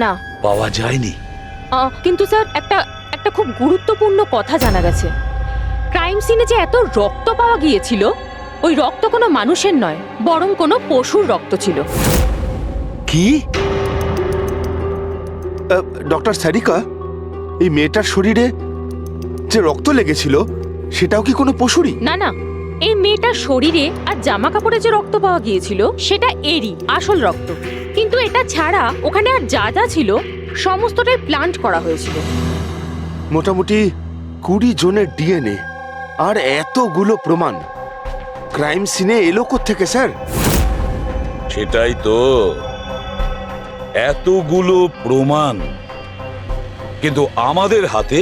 না। পাওয়া যায়নি? কিন্তু স্যার একটা একটা খুব গুরুত্বপূর্ণ কথা জানা গেছে। ক্রাইম সিনে যে এত রক্ত পাওয়া গিয়েছিল, ওই রক্ত কোনো মানুষের নয়, বরং কোনো পশুর রক্ত ছিল। কি? ডক্টর সারিকা, এই মেয়েটার শরীরে যে রক্ত লেগেছিল সেটাও কি কোনো পশুরই? না না, এই মেয়েটার শরীরে আর জামা কাপড়ে যে রক্ত পাওয়া গিয়েছিল সেটা এরই আসল রক্ত। কিন্তু এটা ছাড়া ওখানে আর যা যা ছিল সমস্তটাই প্লান্ট করা হয়েছিল। মোটামুটি 20 জনের ডিএনএ আর এতগুলো প্রমাণ ক্রাইম সিনে এলো কোত্থেকে স্যার? সেটাই তো, এতগুলো প্রমাণ, কিন্তু আমাদের হাতে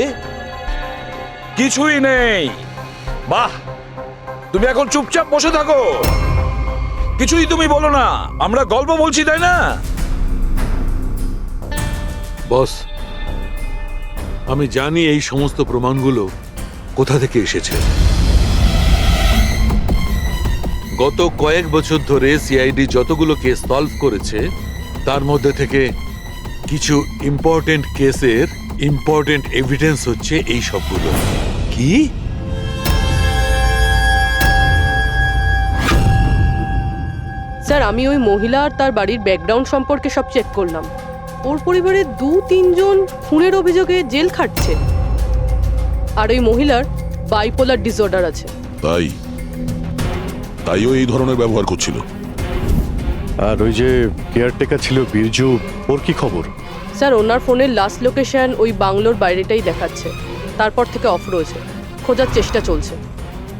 কিছুই নেই। বাহ, তুমি এখন চুপচাপ বসে থাকো, কিছুই তুমি বলো না, আমরা গল্প বলছি তাই না? বস, আমি জানি এই সমস্ত প্রমাণগুলো কোথা থেকে এসেছে। গত কয়েক বছর ধরে সিআইডি যতগুলো কেস সলভ করেছে তার মধ্যে থেকে কিছু ইম্পর্টেন্ট কেসের ইম্পর্টেন্ট এভিডেন্স হচ্ছে এই সবগুলো। কি? স্যার, আমি ওই মহিলা আর তার বাড়ির ব্যাকগ্রাউন্ড সম্পর্কে সব চেক করলাম। ওর পরিবারের 2-3 জন খুনের অভিযোগে জেল খাটছে, আর ওই মহিলার বাইপোলার ডিসঅর্ডার আছে। তাইও এই ধরনের ব্যবহার করছিল। আর ওই যে কেয়ারটেকার ছিল বীরজু, ওর কি খবর? স্যার, ওনার ফোনের লাস্ট লোকেশন ওই বাংলোর বাইরেটাই দেখাচ্ছে, তারপর থেকে অফ রয়েছে, খোঁজার চেষ্টা চলছে।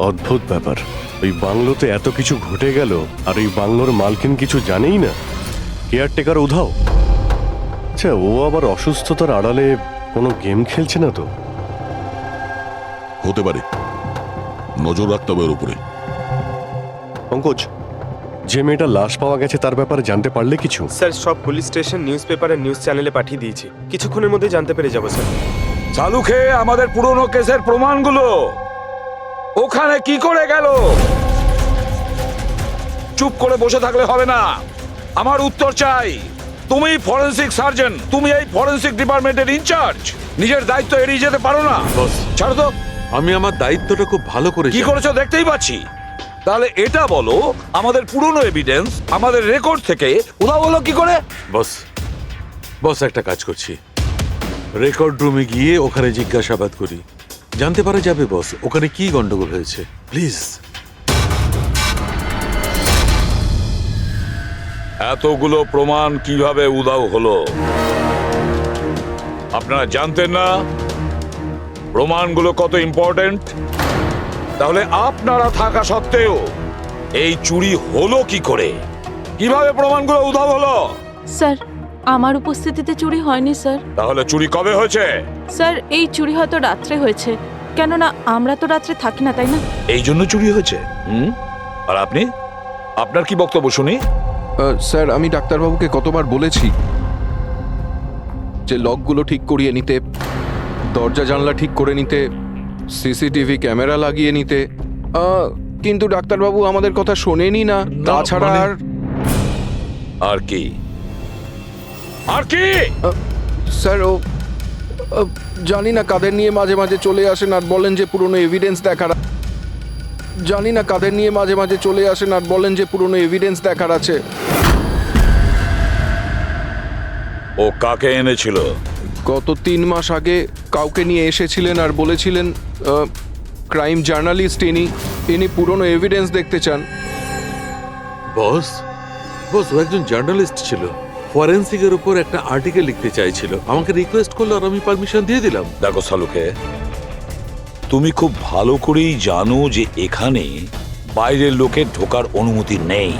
অদ্ভুত ব্যাপার, ওই বাংলোতে এত কিছু ঘটে গেল আর ওই বাংলোর মালকিন কিছু জানেই না। কেয়ারটেকার উধাও। আচ্ছা, ও আবার অসুস্থতার আড়ালে কোনো গেম খেলছে না তো? হতে পারে, নজর রাখতে হবে ওর উপরে। পঙ্কজ, যে মেয়েটা লাশ পাওয়া গেছে তার ব্যাপারে জানতে পারলে কিছু? স্যার, সব পুলিশ স্টেশন, নিউজ পেপার আর নিউজ চ্যানেলে পাঠিয়ে দিয়েছি, কিছুক্ষণের মধ্যে জানতে পেরে যাবো স্যার। চালু খেয়ে আমাদের পুরনো কেসের প্রমাণগুলো ওখানে কি করে গেল? চুপ করে বসে থাকলে হবে না, আমার উত্তর চাই। তুমি ফরেনসিক সার্জন, তুমি এই ফরেনসিক ডিপার্টমেন্টের ইনচার্জ, নিজের দায়িত্ব এড়িয়ে যেতে পারো না। ছাড়ো তো। আমি আমার দায়িত্বটা খুব ভালো করে কি জানি। করেছো দেখতেই পাচ্ছি। তাহলে এটা বলো, আমাদের পুরনো এভিডেন্স আমাদের রেকর্ড থেকে উধাও হলো কি করে? বস একটা কাজ করছি, রেকর্ড রুমে গিয়ে ওখানে জিজ্ঞাসাবাদ করি, জানতে পারা যাবে বস ওখানে কি গন্ডগোল হয়েছে। প্লিজ। এতগুলো প্রমাণ কিভাবে উধাও হলো আপনারা জানতেন না? প্রমাণগুলো কত ইম্পর্টেন্ট। তাহলে আপনারা থাকা সত্ত্বেও এই চুরি হলো কি করে? কিভাবে প্রমাণগুলো উধাও হলো? স্যার, আমার উপস্থিতিতে চুরি হয়নি স্যার। তাহলে চুরি কবে হয়েছে? স্যার, এই চুরি হয়তো রাত্রে হয়েছে, কেননা আমরা তো রাত্রে থাকি না, তাই না? এই জন্য চুরি হয়েছে। আর আপনি, আপনার কি বক্তব্য শুনি? স্যার, আমি ডাক্তারবাবুকে কতবার বলেছি যে লকগুলো ঠিক করিয়ে নিতে, দরজা জানলা ঠিক করে নিতে, সিসিটিভি ক্যামেরা লাগিয়ে নিতে, কিন্তু ডাক্তারবাবু আমাদের কথা শোনেনি না। তাছাড়া আর কি? স্যার, ও জানি না কাদের নিয়ে মাঝে মাঝে চলে আসেন আর বলেন যে পুরনো এভিডেন্স দেখার আছে। ও কাকে এনেছিল? গত 3 মাস আগে কাউকে নিয়ে এসেছিলেন আর বলেছিলেন ক্রাইম জার্নালিস্ট ইনি পুরনো এভিডেন্স দেখতে চান। বস ও একজন জার্নালিস্ট ছিল, ফরেনসিকের উপর একটা আর্টিকেল লিখতে চাইছিল, আমাকে রিকোয়েস্ট করলো আর আমি পারমিশন দিয়ে দিলাম। দেখো সালুকে, তুমি খুব ভালো করেই জানো যে এখানে বাইরের লোকের ঢোকার অনুমতি নেই,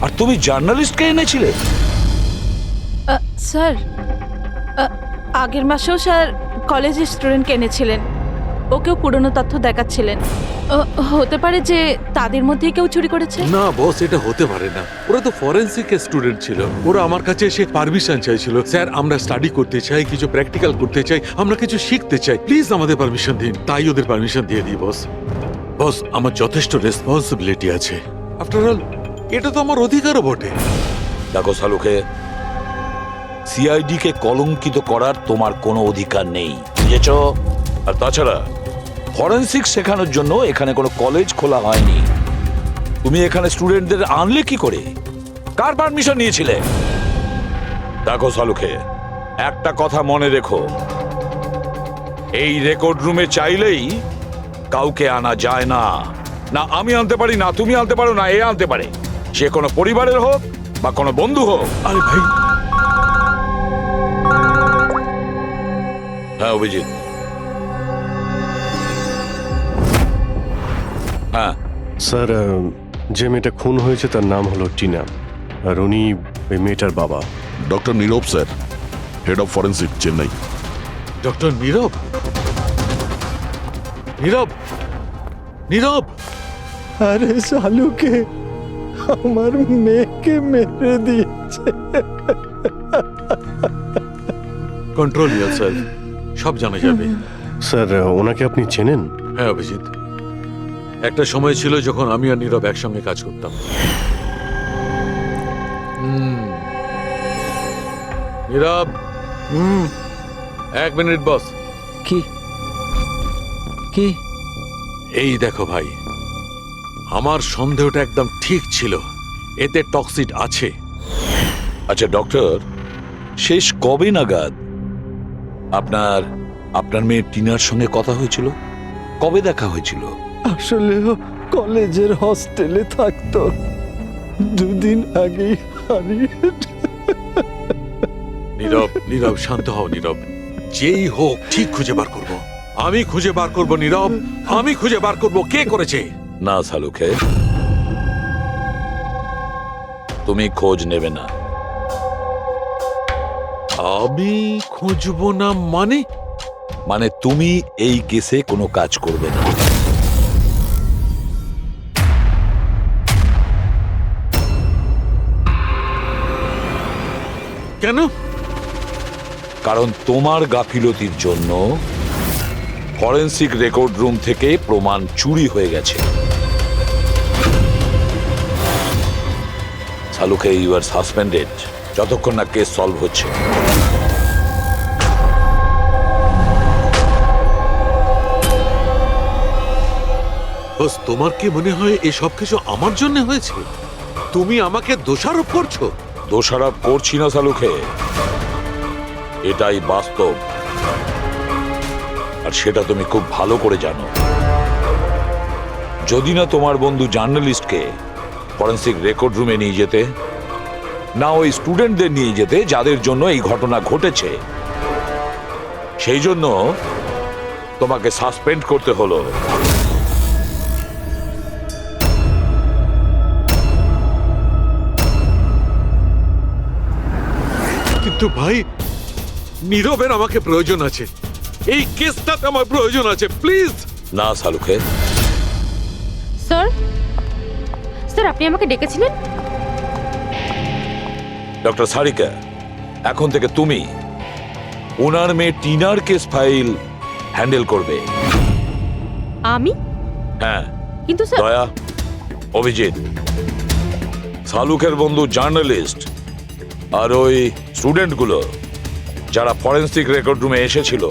আর তুমি জার্নালিস্টকে এনেছিলে। স্যার, আগের মাসেও স্যার কলেজের স্টুডেন্টকে এনেছিলেন, ওকেও পুরনো তথ্য দেখাচ্ছিলেন। হতে পারে যে তাদের মধ্যেই কেউ চুরি করেছে। না বস, এটা হতে পারে না, ওরা তো ফরেনসিক স্টুডেন্ট ছিল, ওরা আমার কাছে এসে পারমিশন চাইছিল, স্যার আমরা স্টাডি করতে চাই, কিছু প্র্যাকটিক্যাল করতে চাই, আমরা কিছু শিখতে চাই, প্লিজ আমাদের পারমিশন দিন। তাই ওদের পারমিশন দিয়ে দিই বস। বস, আমার যথেষ্ট রেসপন্সিবিলিটি আছে, আফটার অল এটা তো আমার অধিকারও বটে। দেখো সালুকে, সিআইডি কে কলঙ্কিত করার তোমার কোনো অধিকার নেই, বুঝেছ? আর তাছাড়া ফরেনসিক শেখানোর জন্য এখানে কোনো কলেজ খোলা হয়নি। তুমি এখানে স্টুডেন্টদের আনলে কি করে? কার পারমিশন নিয়েছিলে? দেখো সালুকে, একটা কথা মনে রেখো, এই রেকর্ড রুমে চাইলেই কাউকে আনা যায় না। না আমি আনতে পারি, না তুমি আনতে পারো, না এ আনতে পারে, সে কোনো পরিবারের হোক বা কোনো বন্ধু হোক। আরে ভাই, হ্যাঁ অভিজিৎ, হ্যাঁ স্যার, যে মেয়েটা খুন হয়েছে তার নাম হলো টিনা, আর উনি ওই মেয়েটার বাবা। Doctor Nirav sir, head of forensic, Chennai. Doctor Nirav? Nirav, Nirav! আরে শালুকে আমার মেয়েকে মেরে দিয়েছে। কন্ট্রোল ইয়ারসেলফ, সব জানা যাবে। স্যার, ওনাকে আপনি চেনেন? হ্যাঁ অভিজিৎ, একটা সময় ছিল যখন আমি আর নীরব একসঙ্গে কাজ করতাম। নীরব, এক মিনিট বস। কি কি এই দেখো ভাই, আমার সন্দেহটা একদম ঠিক ছিল, এতে টক্সিড আছে। আচ্ছা ডক্টর, শেষ কবে নাগাদ আপনার আপনার মেয়ে টিনার সঙ্গে কথা হয়েছিল? কবে দেখা হয়েছিল? আসলে কলেজের হস্টেলে থাকতো, দুদিন আগেই হারিয়ে। নীরব, নীরব শান্ত হও নীরব, যেই হোক ঠিক খুঁজে বার করব। আমি খুঁজে বার করব নীরব, আমি খুঁজে বার করব কে করেছে। না সালুকে, তুমি খোঁজ নেবে না। আমি খুঁজবো না মানে? মানে তুমি এই কেসে কোনো কাজ করবে না। কেন? কারণ তোমার গাফিলতির জন্য ফরেনসিক রেকর্ড রুম থেকে প্রমাণ চুরি হয়ে গেছে। সালুকে, ইউ আর সাসপেন্ডেড যতক্ষণ না কেস সলভ হচ্ছে। বস, তোমার কি মনে হয় এই সব কিছু আমার জন্য হয়েছে? তুমি আমাকে দোষারোপ করছো? দোষারোপ করছি না সালুকে, এটাই বাস্তব, আর সেটা তুমি খুব ভালো করে জানো। যদি না তোমার বন্ধু জার্নালিস্টকে ফরেনসিক রেকর্ড রুমে নিয়ে যেতে, না ওই স্টুডেন্টদের নিয়ে যেতে যাদের জন্য এই ঘটনা ঘটেছে, সেই জন্য তোমাকে সাসপেন্ড করতে হলো। কিন্তু ভাই, নীরবের আমাকে প্রয়োজন আছে, এই কেসটাতে আমার প্রয়োজন আছে, প্লিজ। না সালুকে। স্যার, স্যার আপনি আমাকে ডেকেছিলেন? ডক্টর সারিকা, এখন থেকে তুমি ওনার মেয়ে টিনার কেস ফাইল হ্যান্ডেল করবে। আমি? হ্যাঁ। কিন্তু স্যার, দয়া, অভিজিৎ, সালুকের বন্ধু জার্নালিস্ট আর ওই স্টুডেন্টগুলো যারা ফরেনসিক রেকর্ড রুমে এসেছিল,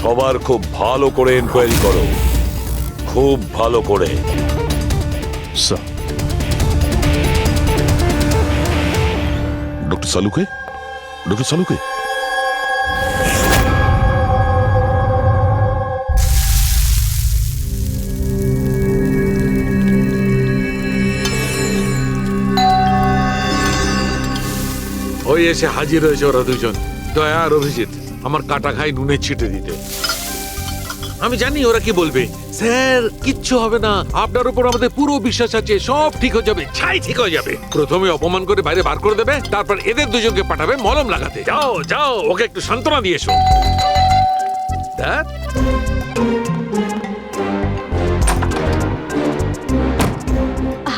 সবার খুব ভালো করে এনকোয়ারি করো, খুব ভালো করে। স্যার, ডক্টর সালুকে, ডক্টর সালুকে, ওই এসে হাজির হয়েছে ওরা দুজন, দয়া আর অভিজিৎ, আমার কাটা খাই নুনে ছিটে দিতে। আমি জানি ওরা কি বলবে, স্যার কিচ্ছু হবে না, আপনার উপর আমাদের পুরো বিশ্বাস আছে, সব ঠিক হয়ে যাবে, ছাই ঠিক হয়ে যাবে। প্রথমে অপমান করে বাইরে বার করে দেবে, তারপর এদের দুজনকে পাঠাবে মলম লাগাতে। যাও যাও, ওকে একটু সান্ত্বনা দিয়ে এসো। ধ্যাৎ।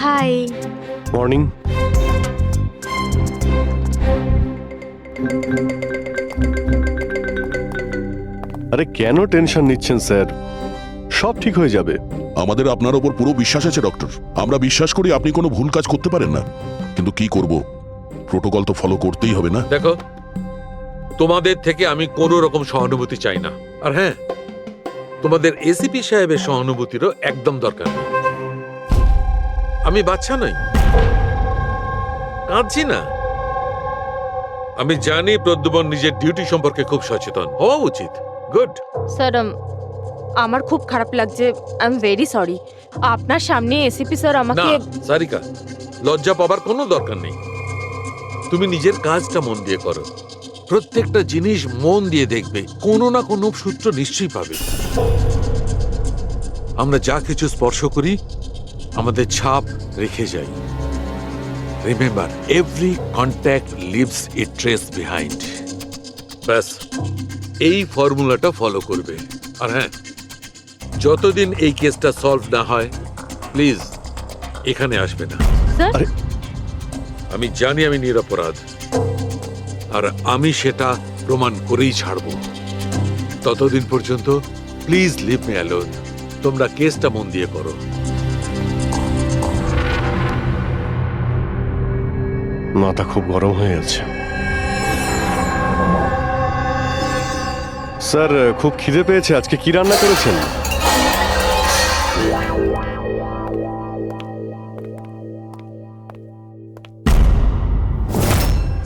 হাই। মর্নিং। আরে কেন টেনশন নিচ্ছেন স্যার, সব ঠিক হয়ে যাবে। আমাদের আপনার ওপর পুরো বিশ্বাস আছে ডক্টর। আমরা বিশ্বাস করি আপনি কোনো ভুল কাজ করতে পারেন না, কিন্তু কি করব, প্রোটোকল তো ফলো করতেই হবে না। দেখো, তোমাদের থেকে আমি কোনো রকম সহানুভূতি চাই না। আর হ্যাঁ, তোমাদের এসিপি সাহেবের সহানুভূতিরও একদম দরকার নেই। আমি বাচ্চা নই, কাঁদছি না। আমি জানি প্রদ্যুমন নিজের ডিউটি সম্পর্কে খুব সচেতন হওয়া উচিত। গুড। স্যার আমার খুব খারাপ লাগছে, আই এম ভেরি সরি। আপনার সামনে এসিপি স্যার না আমাকে সারিকা, লজ্জা পাবার কোনো দরকার নেই। তুমি নিজের কাজটা মন দিয়ে করো, প্রত্যেকটা জিনিস মন দিয়ে দেখবে, কোনো না কোনো সূত্র নিশ্চয়ই পাবে। আমরা যা কিছু স্পর্শ করি আমাদের ছাপ রেখে যাই। রিমেম্বার, এভরি কন্ট্যাক্ট লিভস এ ট্রেস বিহাইন্ড। ব্যাস এই ফর্মুলাটা ফলো করবে। আর হ্যাঁ, যতদিন এই কেসটা সলভ না হয় প্লিজ এখানে আসবে না। স্যার আরে আমি জানি আমি নিরপরাধ, আর আমি সেটা প্রমাণ করেই ছাড়ব। ততদিন পর্যন্ত প্লিজ লিভ মি অ্যালোন। তোমরা কেসটা মন দিয়ে করো। মাথা খুব গরম হয়ে আছে। স্যার, খুব খিদে পেয়েছে। আজকে কি রান্না করেছেন?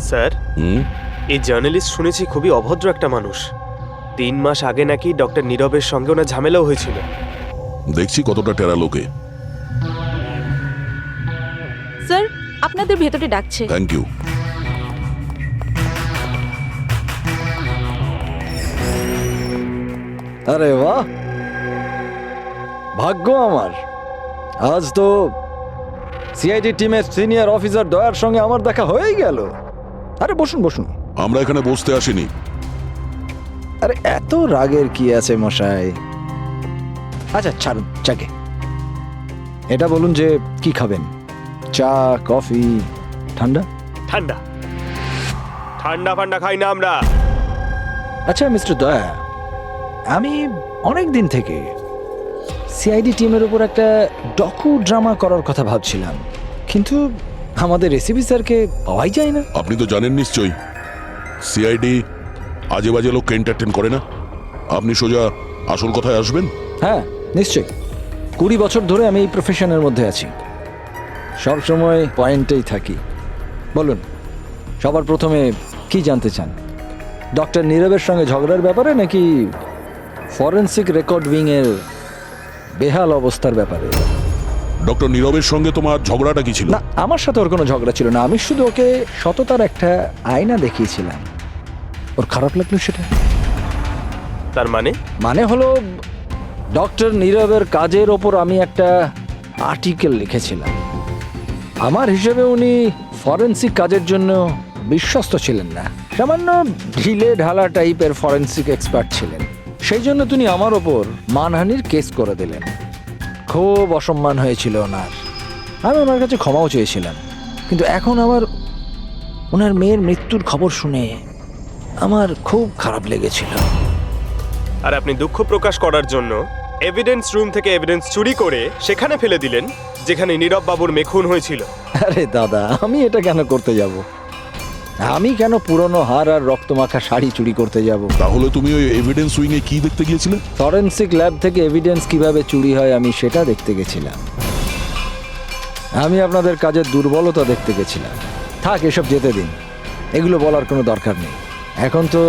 স্যার, হুম? এই জার্নালিস্ট শুনেছি খুবই অভদ্র একটা মানুষ। 3 মাস আগে নাকি ডক্টর নীরবের সঙ্গে ওনার ঝামেলাও হয়েছিল। দেখছি কতটা টেরা লোকে। স্যার আপনাদের ভেতরে ডাকছে। Thank you. আরে বাহ, ভাগ্য আমার। আজ তো সিআইডি টিমের সিনিয়র অফিসার দয়ার সঙ্গে আমার দেখা হয়েই গেল। আরে বসুন বসুন। আমরা এখানে বসতে আসিনি। আরে এত রাগের কি আছে মশাই? আচ্ছা ছাড়ুন চাকে। এটা বলুন যে কি খাবেন, চা, কফি, ঠান্ডা? ঠান্ডা ঠান্ডা ফান্ডা খাই না আমরা। আচ্ছা মিস্টার দয়া, আমি অনেক দিন থেকে সিআইডি টিমের উপর একটা ডকু ড্রামা করার কথা ভাবছিলাম, কিন্তু আমাদের এসিপি স্যারকে পাওয়াই যায় না। আপনি তো জানেন নিশ্চয়ই, সিআইডি আজে বাজে লোককে এন্টারটেন করে না। আপনি সোজা আসল কথায় আসবেন। হ্যাঁ নিশ্চয়ই, 20 বছর ধরে আমি এই প্রফেশনের মধ্যে আছি, সব সময় পয়েন্টেই থাকি। বলুন, সবার প্রথমে কি জানতে চান? ডক্টর নীরবের সঙ্গে ঝগড়ার ব্যাপারে, নাকি ফরেন্সিক রেকর্ড উইং এর বেহাল অবস্থার ব্যাপারে? ডক্টর নীরবের সঙ্গে তোমার ঝগড়াটা কি ছিল? না, আমার সাথে ওর কোনো ঝগড়া ছিল না। আমি শুধু ওকে সততার একটা আয়না দেখিয়েছিলাম। ওর খারাপ লাগলো সেটা। তার মানে? মানে হলো, ডক্টর নীরবের কাজের ওপর আমি একটা আর্টিকেল লিখেছিলাম। আমার হিসেবে উনি ফরেন্সিক কাজের জন্য বিশ্বস্ত ছিলেন না, সামান্য ঢিলে ঢালা টাইপের ফরেন্সিক এক্সপার্ট ছিলেন। সেই জন্য তিনি আমার ওপর মানহানির কেস করে দিলেন। খুব অসম্মান হয়েছিল ওনার। আমি ওনার কাছে ক্ষমাও চেয়েছিলাম, কিন্তু এখন আমার ওনার মেয়ের মৃত্যুর খবর শুনে আমার খুব খারাপ লেগেছিল। আর আপনি দুঃখ প্রকাশ করার জন্য এভিডেন্স রুম থেকে এভিডেন্স চুরি করে সেখানে ফেলে দিলেন যেখানে নীরব বাবুর মেয়ে খুন হয়েছিল। আরে দাদা, আমি এটা কেন করতে যাব? আমি কেন পুরনো হার আর রক্তমাখা শাড়ি চুরি করতে যাব? তাহলে তুমি ওই এভিডেন্স উইং এ কি দেখতে গিয়েছিলে? ফরেন্সিক ল্যাব থেকে এভিডেন্স কিভাবে চুরি হয় আমি সেটা দেখতে গেছিলাম। আমি আপনাদের কাজের দুর্বলতা দেখতে গেছিলাম। থাক, এসব যেতে দিন, এগুলো বলার কোনো দরকার নেই। এখন তো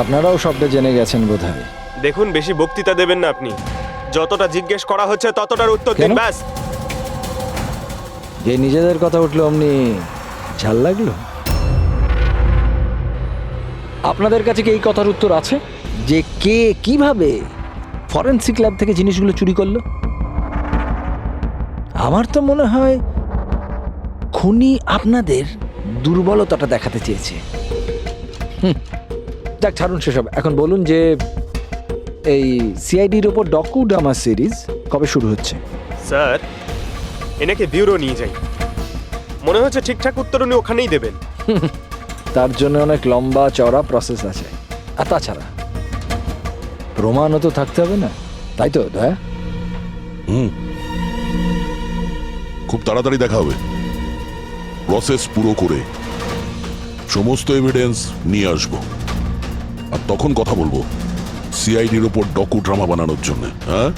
আপনারাও সবটা জেনে গেছেন বোধহয়। দেখুন, বেশি বক্তৃতা দেবেন না আপনি। যতটা জিজ্ঞেস করা হচ্ছে ততটার উত্তর দিন, কেন? ব্যাস। যে নিজেদের কথা উঠলো অমনি ঝাল লাগলো? আপনাদের কাছে কি এই কথার উত্তর আছে যে কে কিভাবে ফরেনসিক ল্যাব থেকে জিনিসগুলো চুরি করলো? আমার তো মনে হয় খুনি আপনাদের দুর্বলতাটা দেখাতে চেয়েছে। যাক, ছাড়ুন সেসব। এখন বলুন যে এই সিআইডির ওপর ডকু ড্রামা সিরিজ কবে শুরু হচ্ছে? স্যার, এনাকে বিউরো নিয়ে যাই। মনে হচ্ছে ঠিকঠাক উত্তর উনি ওখানেই দেবেন। তার জন্য অনেক লম্বা চওড়া প্রসেস আছে। আর তাছাড়া প্রমাণও তো থাকতে হবে না, তাই তো দয়া? খুব তাড়াতাড়ি দেখা হবে। প্রসেস পুরো করে সমস্ত এভিডেন্স নিয়ে আসবো। তখন কথা বলবো সিআইডির ওপর ডকু ড্রামা বানানোর জন্য। হ্যাঁ,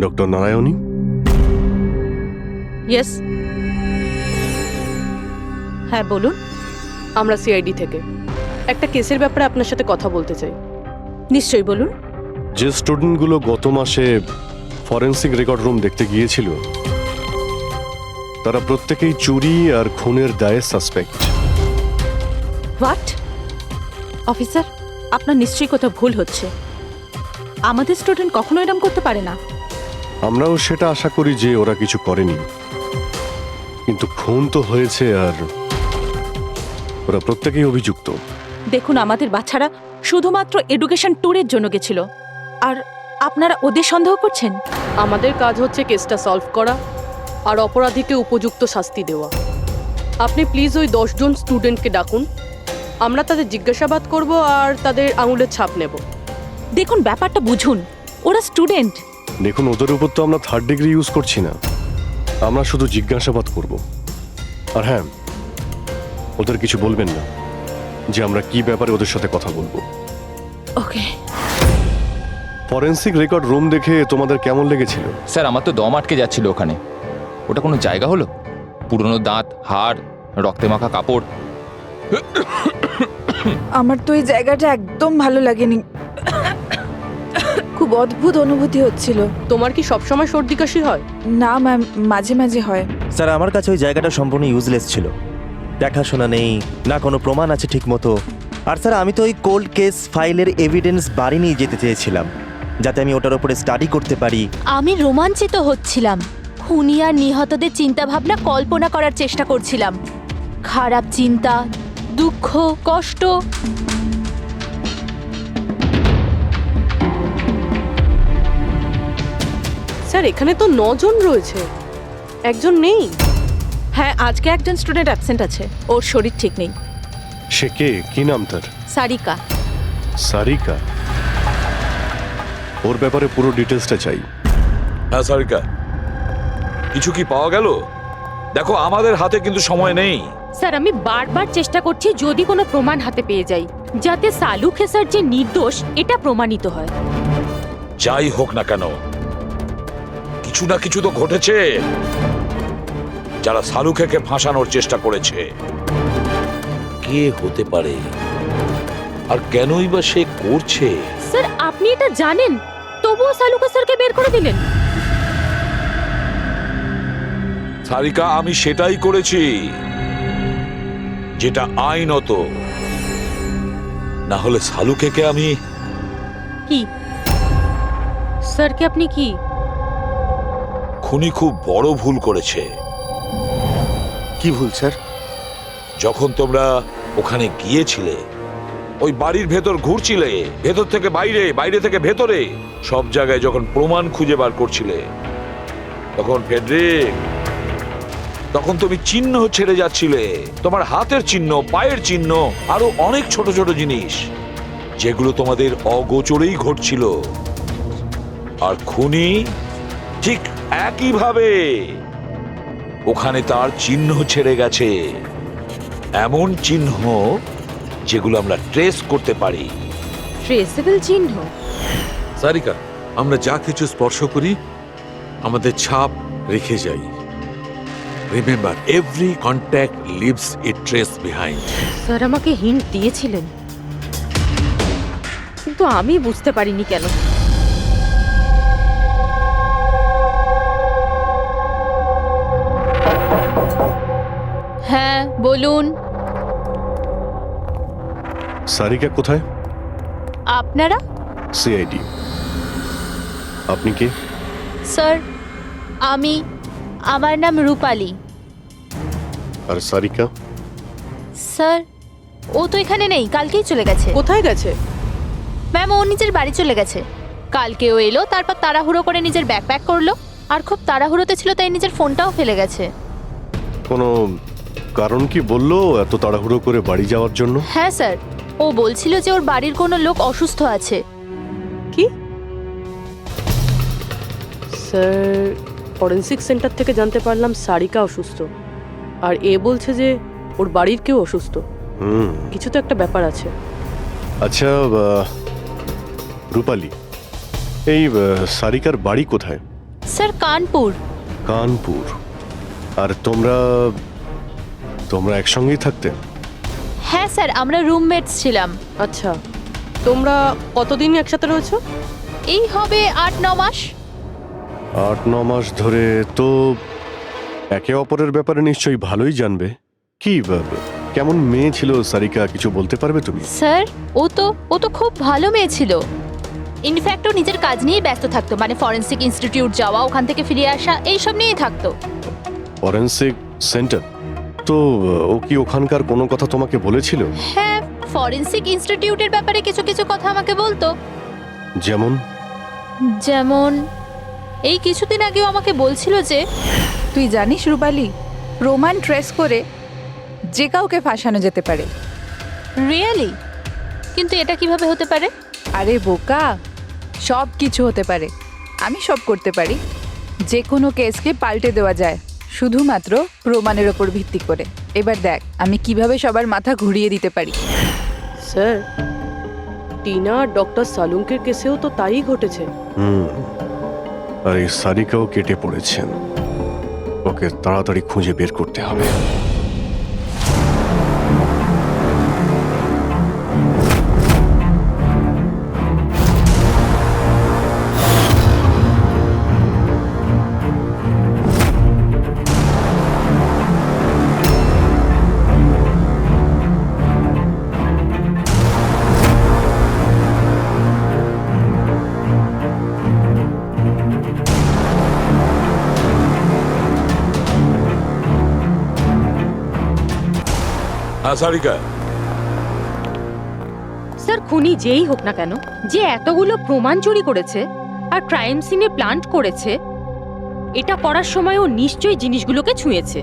ডক্টর নারায়ণী, ইয়েস, হ্যাঁ বলুন। আমরা সিআইডি থেকে একটা কেসের ব্যাপারে আপনার সাথে কথা বলতে চাই। নিশ্চয়ই বলুন। যে স্টুডেন্টগুলো গত মাসে ফরেন্সিক রেকর্ড রুম দেখতে গিয়েছিল তারা প্রত্যেকেই চুরি আর খুনের দায়ে সাসপেক্ট। হোয়াট? অফিসার, আপনার নিশ্চয়ই কোথাও ভুল হচ্ছে। আমাদের স্টুডেন্ট কখনো এরম করতে পারে না। আমরাও সেটা আশা করি যে ওরা কিছু করেনি, কিন্তু খুন তো হয়েছে আর ওরা প্রত্যেকেই অভিযুক্ত। দেখুন, আমাদের বাচ্চারা শুধুমাত্র এডুকেশন ট্যুরের জন্য গেছিল, আর আপনারা ওদের সন্দেহ করছেন। আমাদের কাজ হচ্ছে কেসটা সলভ করা আর অপরাধীকে উপযুক্ত শাস্তি দেওয়া। আপনি প্লিজ ওই 10 জন স্টুডেন্টকে ডাকুন, আমরা তাদের জিজ্ঞাসাবাদ করব আর তাদের আঙুলের ছাপ নেব। দেখুন, ব্যাপারটা বুঝুন, ওরা স্টুডেন্ট। দেখুন, ওদের উপর তো আমরা 3rd ডিগ্রি ইউজ করছি না, আমরা শুধু জিজ্ঞাসাবাদ করব। আর হ্যাঁ, ওদের কিছু বলবেন না যে আমরা কি ব্যাপারে ওদের সাথে কথা বলবো। ওকে। ফরেন্সিক রেকর্ড রুম দেখে তোমাদের কেমন লেগেছিল? স্যার, আমার তো দম আটকে যাচ্ছিল ওখানে। ওটা কোনো জায়গা হলো? পুরনো দাঁত, হাড়, রক্তে মাখা কাপড়। আমার তো এই জায়গাটা একদম ভালো লাগেনি, খুব অদ্ভুত অনুভূতি হচ্ছিল। তোমার কি সবসময় সর্দি কাশি হয়? না ম্যাম, মাঝে মাঝে হয়। স্যার, আমার কাছে ওই জায়গাটা সম্পূর্ণ ইউজলেস ছিল। দেখাশোনা নেই, না কোনো প্রমাণ আছে ঠিক মতো। আর স্যার, আমি তো ওই কোল্ড কেস ফাইলের এভিডেন্স বাড়ি নিয়ে যেতে চেয়েছিলাম, যাতে আমি ওটার উপরে স্টাডি করতে পারি। আমি রোমাঞ্চিত হচ্ছিলাম। খুনি আর নিহতদের চিন্তাভাবনা কল্পনা করার চেষ্টা করছিলাম। খারাপ চিন্তা, দুঃখ, কষ্ট। স্যার, এখানে তো 9 জন রয়েছে, একজন নেই। হ্যাঁ, আজকে একজন স্টুডেন্ট অ্যাবসেন্ট আছে, ওর শরীর ঠিক নেই। সে কে? কি নাম তার? সারিকা। সারিকা? ওর ব্যাপারে পুরো ডিটেলসটা চাই। হ্যাঁ সারিকা, কিছু কি পাওয়া গেল? দেখো, আমাদের হাতে কিন্তু সময় নেই। স্যার, আমি বারবার চেষ্টা করছি যদি কোনো প্রমাণ হাতে পেয়ে যাই, যাতে সালু খেসার যে নির্দোষ এটা প্রমাণিত হয়। যাই হোক না কেন, কিছু না কিছু তো ঘটেছে। যারা সালুখেকে ফাঁসানোর চেষ্টা করেছে, কে হতে পারে আর কেনই বা সে করছে? স্যার, আপনি এটা জানেন, তবুও সালু খেসারকে বের করে দিলেন। সারিকা, আমি সেটাই করেছি যেটা আইনত। না হলে সালুখেকে আমি... কি স্যারকে আপনি কি? খুনি খুব বড় ভুল করেছে। কি ভুল স্যার? যখন তোমরা ওখানে গিয়েছিলে, ওই বাড়ির ভেতর ঘুরছিলে, ভেতর থেকে বাইরে, বাইরে থেকে ভেতরে, সব জায়গায় যখন প্রমাণ খুঁজে বার করছিলে, তখন ফেডরিক, তখন তুমি চিহ্ন ছেড়ে যাচ্ছিলে। তোমার হাতের চিহ্ন, পায়ের চিহ্ন, আরো অনেক ছোট ছোট জিনিস, যেগুলো তোমাদের অগোচরেই ঘটছিল। আর খুনি ঠিক একইভাবে ওখানে তার চিহ্ন ছেড়ে গেছে, এমন চিহ্ন যেগুলো আমরা ট্রেস করতে পারি। ট্রেসেবল চিহ্ন? সারিকা, আমরা যা কিছু স্পর্শ করি আমাদের ছাপ রেখে যাই। রিমেম্বার, এভরি কন্ট্যাক্ট লিভস এ ট্রেস বিহাইন্ড। স্যার আমাকে হিন্ট দিয়েছিলেন, কিন্তু আমি বুঝতে পারিনি কেন। হ্যাঁ বলুন। সারিকা কোথায়? আপনারা? সিআইডি। আপনি কে? স্যার, আমার নাম রূপালী। আর সারিকা? স্যার, ও তো এখানে নেই, কালকেই চলে গেছে। কোথায় গেছে? ম্যাম, ও নিজের বাড়ি চলে গেছে। কালকে ও এলো, তারপর তাড়াহুড়ো করে নিজের ব্যাগ প্যাক করলো, আর খুব তাড়াহুড়োতে ছিল তাই নিজের ফোনটাও ফেলে গেছে। কোনো কারণ কি বললো এত তাড়াহুড়ো করে বাড়ি যাওয়ার জন্য? হ্যাঁ স্যার, ও বলছিল যে ওর বাড়ির কোনো লোক অসুস্থ আছে। কি? স্যার ফরেন্সিক সেন্টার থেকে জানতে পারলাম সারিকা অসুস্থ, আর এ বলছে যে ওর বাড়ির কেউ অসুস্থ। হুম। কিছু তো একটা ব্যাপার আছে। আচ্ছা রূপালী, এই সারিকার বাড়ি কোথায়? স্যার কানপুর। কানপুর। আর তোমরা তোমরা একসঙ্গেই থাকতে? হ্যাঁ স্যার, আমরা রুমমেটস ছিলাম। আচ্ছা, তোমরা কতদিন একসাথে রয়েছো? এই হবে 8-9 মাস। 8-9 মাস ধরে তো একে অপরের ব্যাপারে নিশ্চয়ই ভালোই জানবে। কি কেমন মেয়ে ছিল সারিকা, কিছু বলতে পারবে তুমি? স্যার ও তো খুব ভালো মেয়ে ছিল। ইনফ্যাক্ট ও নিজের কাজ নিয়ে ব্যস্ত থাকতো, মানে ফরেন্সিক ইনস্টিটিউট যাওয়া, ওখান থেকে ফিরে আসা, এইসব নিয়েই থাকতো। Forensic centre? তো ও কি ওখানকার কোনো কথা তোমাকে বলেছিল? হ্যাঁ, ফরেন্সিক ইনস্টিটিউটের ব্যাপারে কিছু কিছু কথা আমাকে বলতো। যেমন? যেমন এই কিছুদিন আগেও আমাকে বলছিল যে তুই জানিস রূপালী, প্রমাণ ট্রেস করে যে কাউকে ফাঁসানো যেতে পারে। রিয়েলি? কিন্তু এটা কিভাবে হতে পারে? আরে বোকা, সব কিছু হতে পারে। আমি সব করতে পারি। যে কোনো কেসকে পাল্টে দেওয়া যায় শুধুমাত্র প্রমাণের ওপর ভিত্তি করে। এবার দেখ আমি কিভাবে সবার মাথা ঘুরিয়ে দিতে পারি। স্যার, টিনা আর ডক্টর সালুঙ্কের কেসেও তো তাই ঘটেছে। আর এই সারিকাও কেটে পড়েছেন। ওকে তাড়াতাড়ি খুঁজে বের করতে হবে। হ্যাঁ সারিকা, স্যার খুনি যেই হোক না কেন, যে এতগুলো প্রমাণ চুরি করেছে আর ক্রাইম সিনে প্ল্যান্ট করেছে, এটা করার সময় ও নিশ্চয়ই জিনিসগুলোকে ছুঁয়েছে।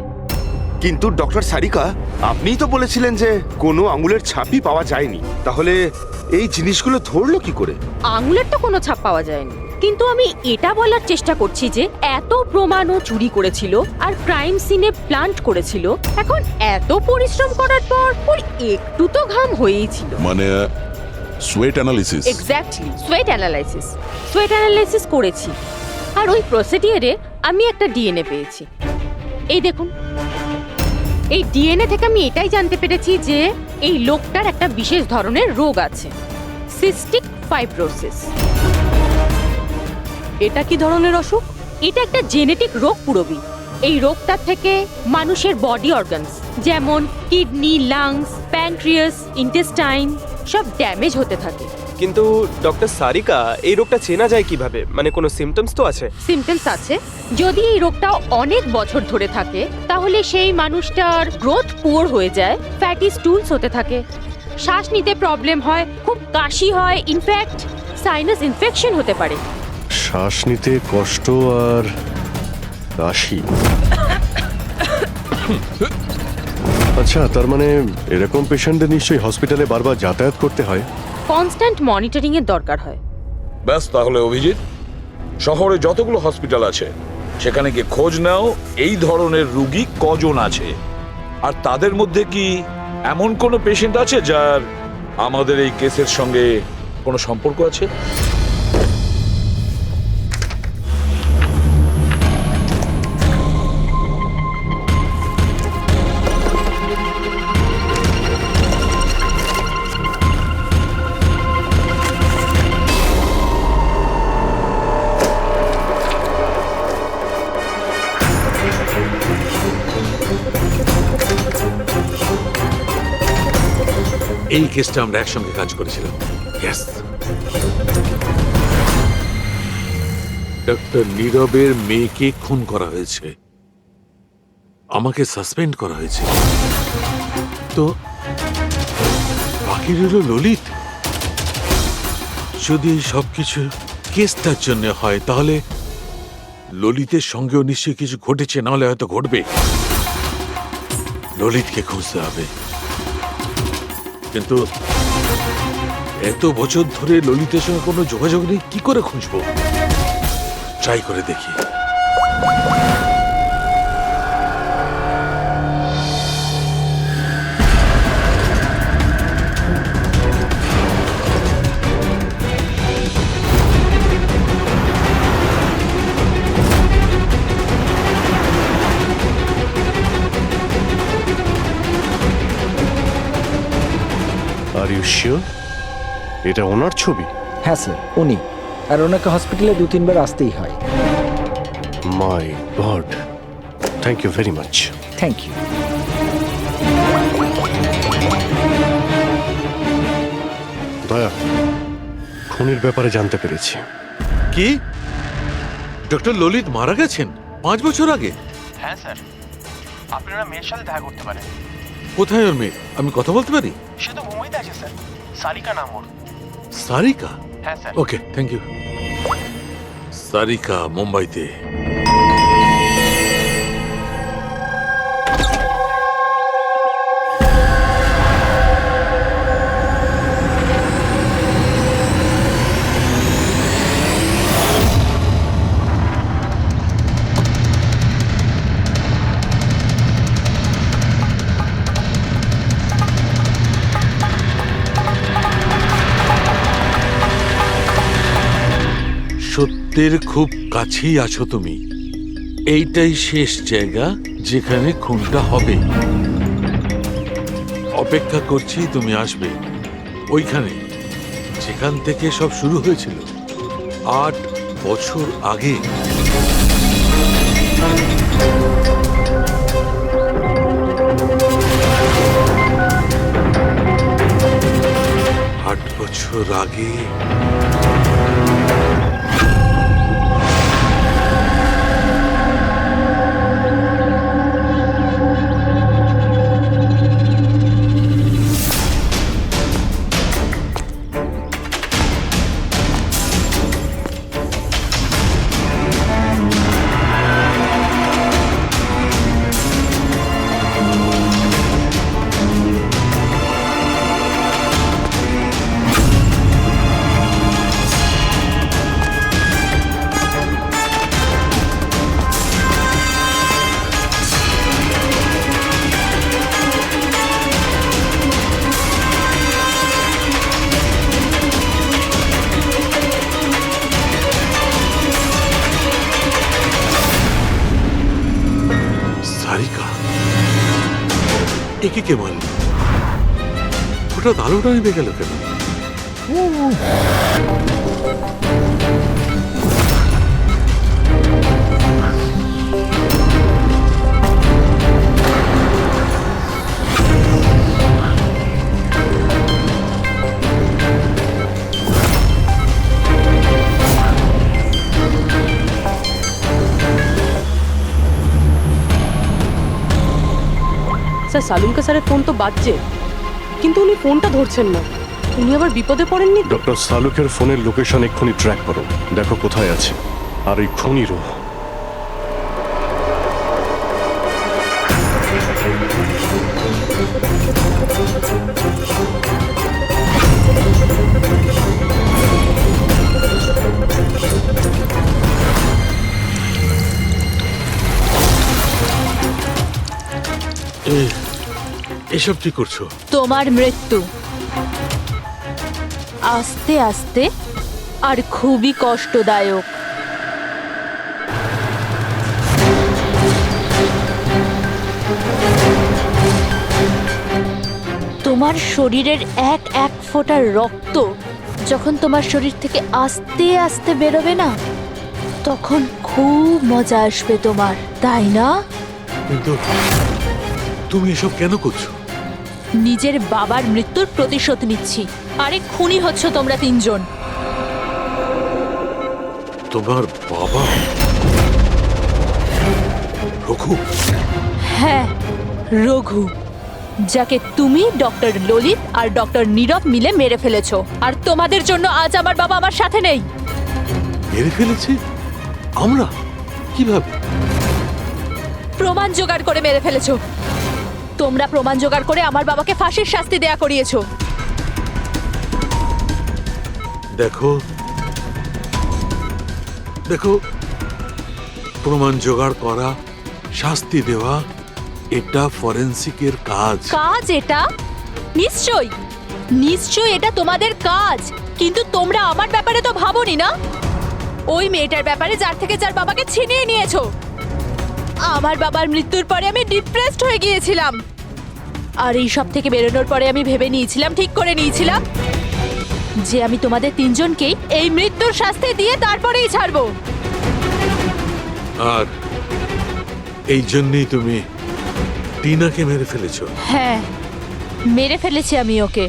কিন্তু ডক্টর সারিকা, আপনিই তো বলেছিলেন যে কোনো আঙুলের ছাপই পাওয়া যায়নি, তাহলে এই জিনিসগুলো ধরলো কি করে? আঙুলের তো কোনো ছাপ পাওয়া যায়নি, কিন্তু আমি এটা বলার চেষ্টা করছি যে এত প্রমাণ ও চুরি করেছিল আর ক্রাইম সিনে প্ল্যান্ট করেছিল, এখন এত পরিশ্রম করার পর ওর একটু তো ঘাম হয়েই ছিল। মানে sweat analysis? Exactly, sweat analysis করেছি। আর ওই প্রসিডিয়ারে আমি একটা ডিএনএ পেয়েছি। এই দেখুন, এই ডিএনএ থেকে আমি এটাই জানতে পেরেছি যে এই লোকটার একটা বিশেষ ধরনের রোগ আছে, সিস্টিক ফাইব্রোসিস। এটা কি ধরনের অসুখ? এটা একটা জেনেটিক রোগ পুরবি। এই রোগটার থেকে মানুষের বডি অর্গানস যেমন কিডনি, লাংস, প্যানক্রিয়াস, ইন্টেস্টাইন সব ড্যামেজ হতে থাকে। কিন্তু ডক্টর সারিকা, এই রোগটা চেনা যায় কিভাবে? মানে কোনো সিমটমস তো আছে? সিমটমস আছে। যদি এই রোগটা অনেক বছর ধরে থাকে তাহলে সেই মানুষটার গ্রোথ পুয়ার হয়ে যায়, ফ্যাটি স্টুলস হতে থাকে, শ্বাস নিতে প্রবলেম হয়, খুব কাশি হয়, ইনফ্যাক্ট সাইনাস ইনফেকশন হতে পারে। শ্বাস নিতে কষ্ট আর কাশি। আচ্ছা, তার মানে এরকম পেশেন্টদের নিশ্চয়ই হসপিটালে বারবার যাতায়াত করতে হয়। কনস্ট্যান্ট মনিটরিং এর দরকার হয়। ব্যাস, তাহলে অভিজিৎ, শহরে যতগুলো হসপিটাল আছে সেখানে গিয়ে খোঁজ নাও এই ধরনের রুগী কজন আছে, আর তাদের মধ্যে কি এমন কোনো পেশেন্ট আছে যার আমাদের এই কেসের সঙ্গে কোনো সম্পর্ক আছে। এই কেসটা আমরা একসঙ্গে কাজ করেছিলাম। ডক্টর নীরবের মেয়েকে খুন করা হয়েছে, আমাকে সাসপেন্ড করা হয়েছে, তো বাকি রইল ললিত। যদি এই সবকিছু কেসটার জন্য হয় তাহলে ললিতের সঙ্গেও নিশ্চয়ই কিছু ঘটেছে, নাহলে হয়তো ঘটবে। ললিতকে খুঁজতে হবে, কিন্তু এত বছর ধরে ললিতের সঙ্গে কোনো যোগাযোগ নেই, কি করে খুঁজবো? ট্রাই করে দেখি। আর ইউ শিওর এটা ওনার ছবি? হ্যাঁ স্যার, উনি। আর ওনাকে হসপিটালে 2-3 বার আসতেই হয়। My god, thank you very much. Thank you. Daya, খুনির ব্যাপারে জানতে পেরেছি। কি ডক্টর ললিত মারা গেছেন 5 বছর আগে? হ্যাঁ স্যার, আপনারা মেয়ের সাথে দেখা করতে পারেন। কোথায় ওর মেয়ে? আমি কথা বলতে পারি? সে তো মুম্বাইতে আছে স্যার, সারিকা নাম ওর। সারিকা? হ্যাঁ sir. Okay, thank you. Sarika মুম্বাইতে। সত্যের খুব কাছেই আছো তুমি। এইটাই শেষ জায়গা যেখানে খুনটা হবে। অপেক্ষা করছি তুমি আসবে ওইখানে যেখান থেকে সব শুরু হয়েছিল 8 বছর আগে। আট বছর আগে সারিকা একে কে মারল? হঠাৎ আলোটা নিভে গেল কেন? স্যার, সালুনকা স্যারের ফোন তো বাজছে, কিন্তু উনি ফোনটা ধরছেন না। উনি আবার বিপদে পড়েননি তো? ডক্টর সালুকের ফোনের লোকেশন এক্ষুনি ট্র্যাক করো, দেখো কোথায় আছে। আর এই খুনিরও। এসব কি করছো? তোমার মৃত্যু আস্তে আস্তে আর খুবই কষ্টদায়ক। তোমার শরীরের এক এক ফোঁটা রক্ত যখন তোমার শরীর থেকে আস্তে আস্তে বেরোবে না, তখন খুব মজা আসবে তোমার, তাই না? কিন্তু তুমি এসব কেন করছো? নিজের বাবার মৃত্যুর প্রতিশোধ নিচ্ছি। আরে খুনি হচ্ছ তোমরা 3 জন। তোমার বাবা রঘু? হ্যাঁ, রঘু, যাকে তুমি ডক্টর ললিত আর ডক্টর নীরব মিলে মেরে ফেলেছো। আর তোমাদের জন্য আজ আমার বাবা আমার সাথে নেই। মেরে ফেলেছি? আমরা? কিভাবে? প্রমাণ জোগাড় করে মেরে ফেলেছো। তোমরা প্রমাণ জোগাড় করে আমার বাবাকে ফাঁসির শাস্তি দেয়া করিয়েছো। দেখো দেখো, প্রমাণ জোগাড় করা, শাস্তি দেওয়া, এটা ফরেন্সিকের কাজ। কাজ এটা? নিশ্চয়ই নিশ্চয়ই এটা তোমাদের কাজ, কিন্তু তোমরা আমার ব্যাপারে তো ভাবোনি না। ওই মেয়েটার ব্যাপারে যার থেকে যার বাবাকে ছিনিয়ে নিয়েছো। আমার বাবার মৃত্যুর পরে আমি ডিপ্রেসড হয়ে গিয়েছিলাম, আর এই সব থেকে বেরোনোর পরে আমি ভেবে নিয়েছিলাম, ঠিক করে নিয়েছিলাম যে আমি তোমাদের তিনজনকেই এই মৃত্যুর শাস্তি দিয়ে তারপরেই ছাড়বো। আর এই জন্যই তুমি টিনাকে মেরে ফেলেছো। হ্যাঁ, মেরে ফেলেছি আমি ওকে,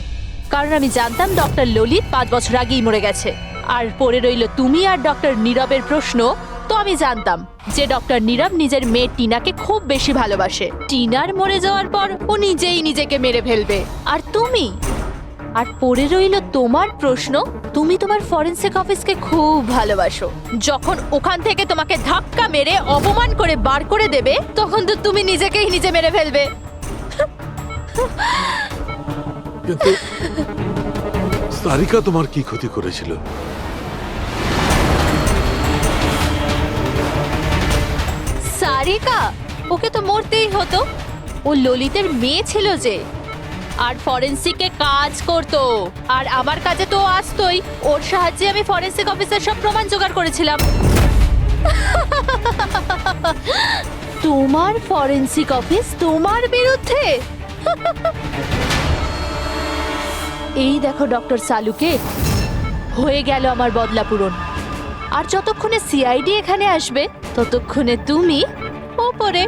কারণ আমি জানতাম ডক্টর ললিত 5 বছর আগেই মরে গেছে। আর পড়ে রইল তুমি আর ডক্টর নীরবের প্রশ্ন। তো আমি জানতাম যে ডক্টর নীরব নিজের মেয়ে টিনাকে খুব বেশি ভালোবাসে। টিনার মরে যাওয়ার পর ও নিজেই নিজেকে মেরে ফেলবে। আর তুমি, আর পড়ে রইল তোমার প্রশ্ন, তুমি তোমার ফরেনসিক অফিসকে খুব ভালোবাসো। যখন ওখান থেকে তোমাকে ধাক্কা মেরে অপমান করে বার করে দেবে, তখন তো তুমি নিজেকেই নিজে মেরে ফেলবে। কিন্তু সারিকা তোমার কি ক্ষতি করেছিল? সারিকা? ওকে তো মরতেই হতো। ও ললিতের মেয়ে ছিল যে, আর ফরেনসিকে কাজ করতো, আর আমার কাজে তো ও আসতোই। ওর সাহায্যে আমি ফরেনসিক অফিসের সব প্রমাণ জোগাড় করেছিলাম। তোমার ফরেনসিক অফিস তোমার বিরুদ্ধে? এই দেখো ডক্টর সালুকে, হয়ে গেল আমার বদলা পূরণ। আর যতক্ষণে সিআইডি এখানে আসবে, ততক্ষণে তুমি ওপরে।